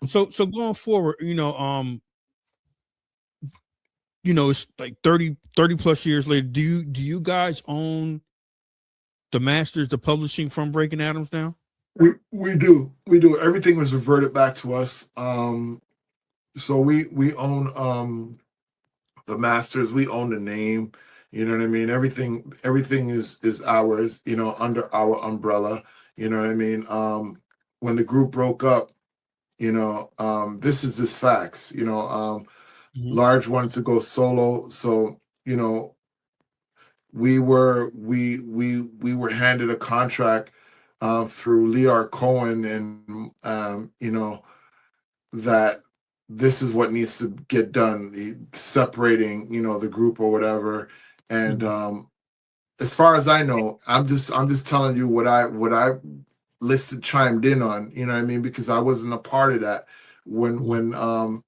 So going forward, it's like 30 plus years later. Do you guys own the masters, the publishing from Breaking Atoms now? We do. Everything was reverted back to us. So we own the masters. We own the name. You know what I mean? Everything is ours. Under our umbrella. You know what I mean? When the group broke up, this is just facts. Mhm. Large wanted to go solo, so you know we were handed a contract through Lear Cohen, and that this is what needs to get done, separating the group or whatever. And Mhm. as far as I know, I'm just telling you what I listed chimed in on, you know what I mean? Because I wasn't a part of that Mhm.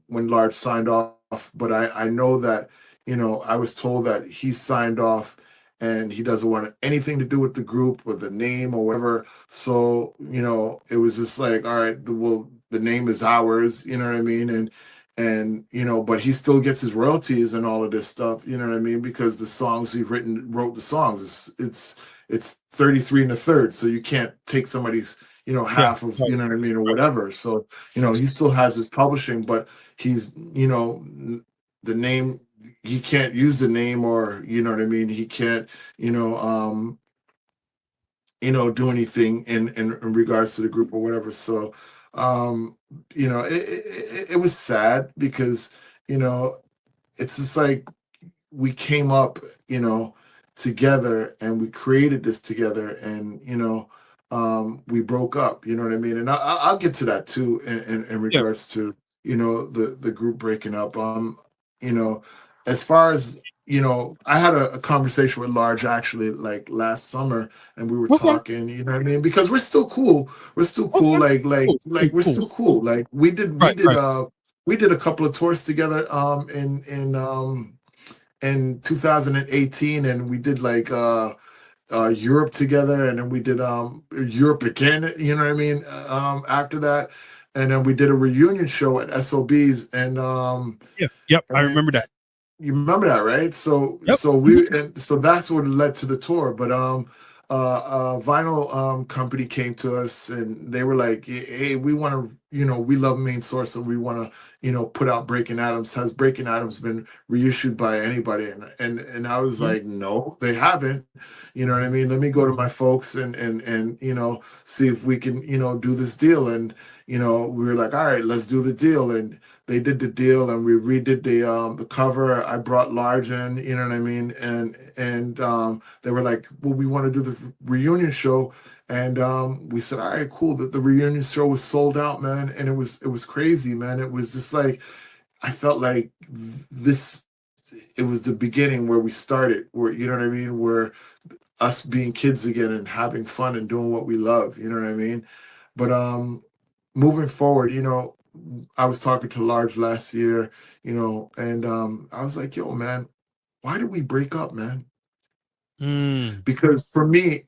when Large signed off. But I know that, I was told that he signed off and he doesn't want anything to do with the group or the name or whatever. So, it was just like, all right, the name is ours, you know what I mean? And but he still gets his royalties and all of this stuff, you know what I mean? Because the songs he wrote the songs. It's 33 and a third, so you can't take somebody's Yeah. half of, Right. you know what I mean, or whatever. So he still has his publishing, but he's the name, he can't use the name, or you know what I mean, he can't you know um do anything in regards to the group or whatever. So it was sad because you know it's just like we came up, together, and we created this together, and we broke up. You know what I mean? And I'll get to that too in Yeah. regards to the group breaking up. You know, as far as I had a conversation with Large actually like last summer, and we were Okay. talking. You know what I mean? Because we're still cool. We're still cool. Okay. Like we're Cool. still cool. Like Right. Right. we did a couple of tours together in 2018, and we did like Europe together, and then we did Europe again, you know what I mean, after that. And then we did a reunion show at SOBs, and Yeah. Yep. I I mean, remember that. you remember that, right? So Yep. so Mhm. that's what led to the tour. But a vinyl company came to us, and they were like, hey, we want to, we love Main Source, and we want to put out Breaking Atoms. Has Breaking Atoms been reissued by anybody? And I was Mhm. like, no, they haven't. You know what I mean? Let me go to my folks and see if we can do this deal. And we were like, all right, let's do the deal. And they did the deal, and we redid the cover. I brought Large in, you know what I mean? And they were like, well, we want to do the reunion show. And we said, all right, cool. The reunion show was sold out, man. And it was crazy, man. It was just like, I felt like this, it was the beginning where we started, where, you know what I mean? Where us being kids again and having fun and doing what we love, you know what I mean? But moving forward, I was talking to Large last year, and I was like, yo, man, why did we break up, man? Mm. Because for me,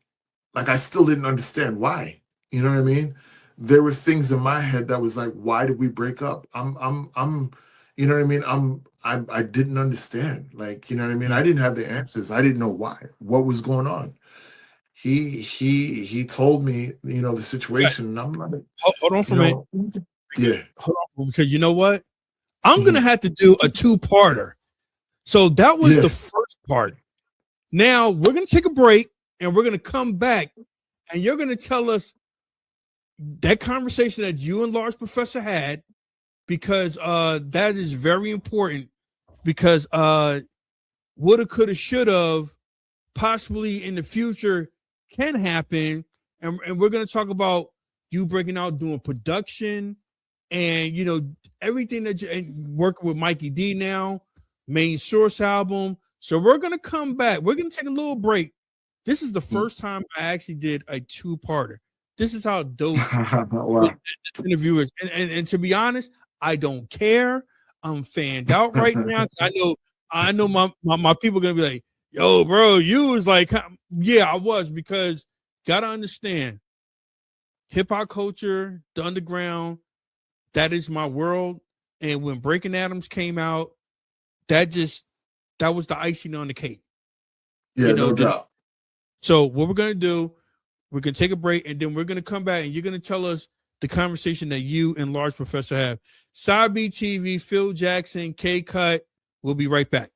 like, I still didn't understand why. You know what I mean? There was things in my head that was like, why did we break up? You know what I mean? I didn't understand. Like, you know what I mean? Mm. I didn't have the answers. I didn't know why, what was going on. He told me, the Okay. situation, and I'm like, Hold on for you a minute. know, yeah, Hold on, because you know what? I'm gonna have to do a two-parter. So that was the first part. Now we're gonna take a break and we're gonna come back, and you're gonna tell us that conversation that you and Large Professor had, because that is very important. Because woulda, coulda, shoulda, possibly in the future can happen, and we're gonna talk about you breaking out doing production, and you know everything that you and working with Mikey D now, main source album. So we're gonna come back. We're gonna take a little break. This is the first time I actually did a two-parter. This is how dope Wow. this interview is. And to be honest, I don't care. I'm fanned out right now. I know my people are gonna be like, yo, bro, you was like, yeah, I was, because gotta understand hip-hop culture, the underground, that is my world. And when Breaking Atoms came out, that was the icing on the cake. Yeah, You know, no doubt. So what we're gonna do, we're gonna take a break, and then we're gonna come back, and you're gonna tell us the conversation that you and Large Professor have. Side B TV, Phil Jackson, K Cut. We'll be right back.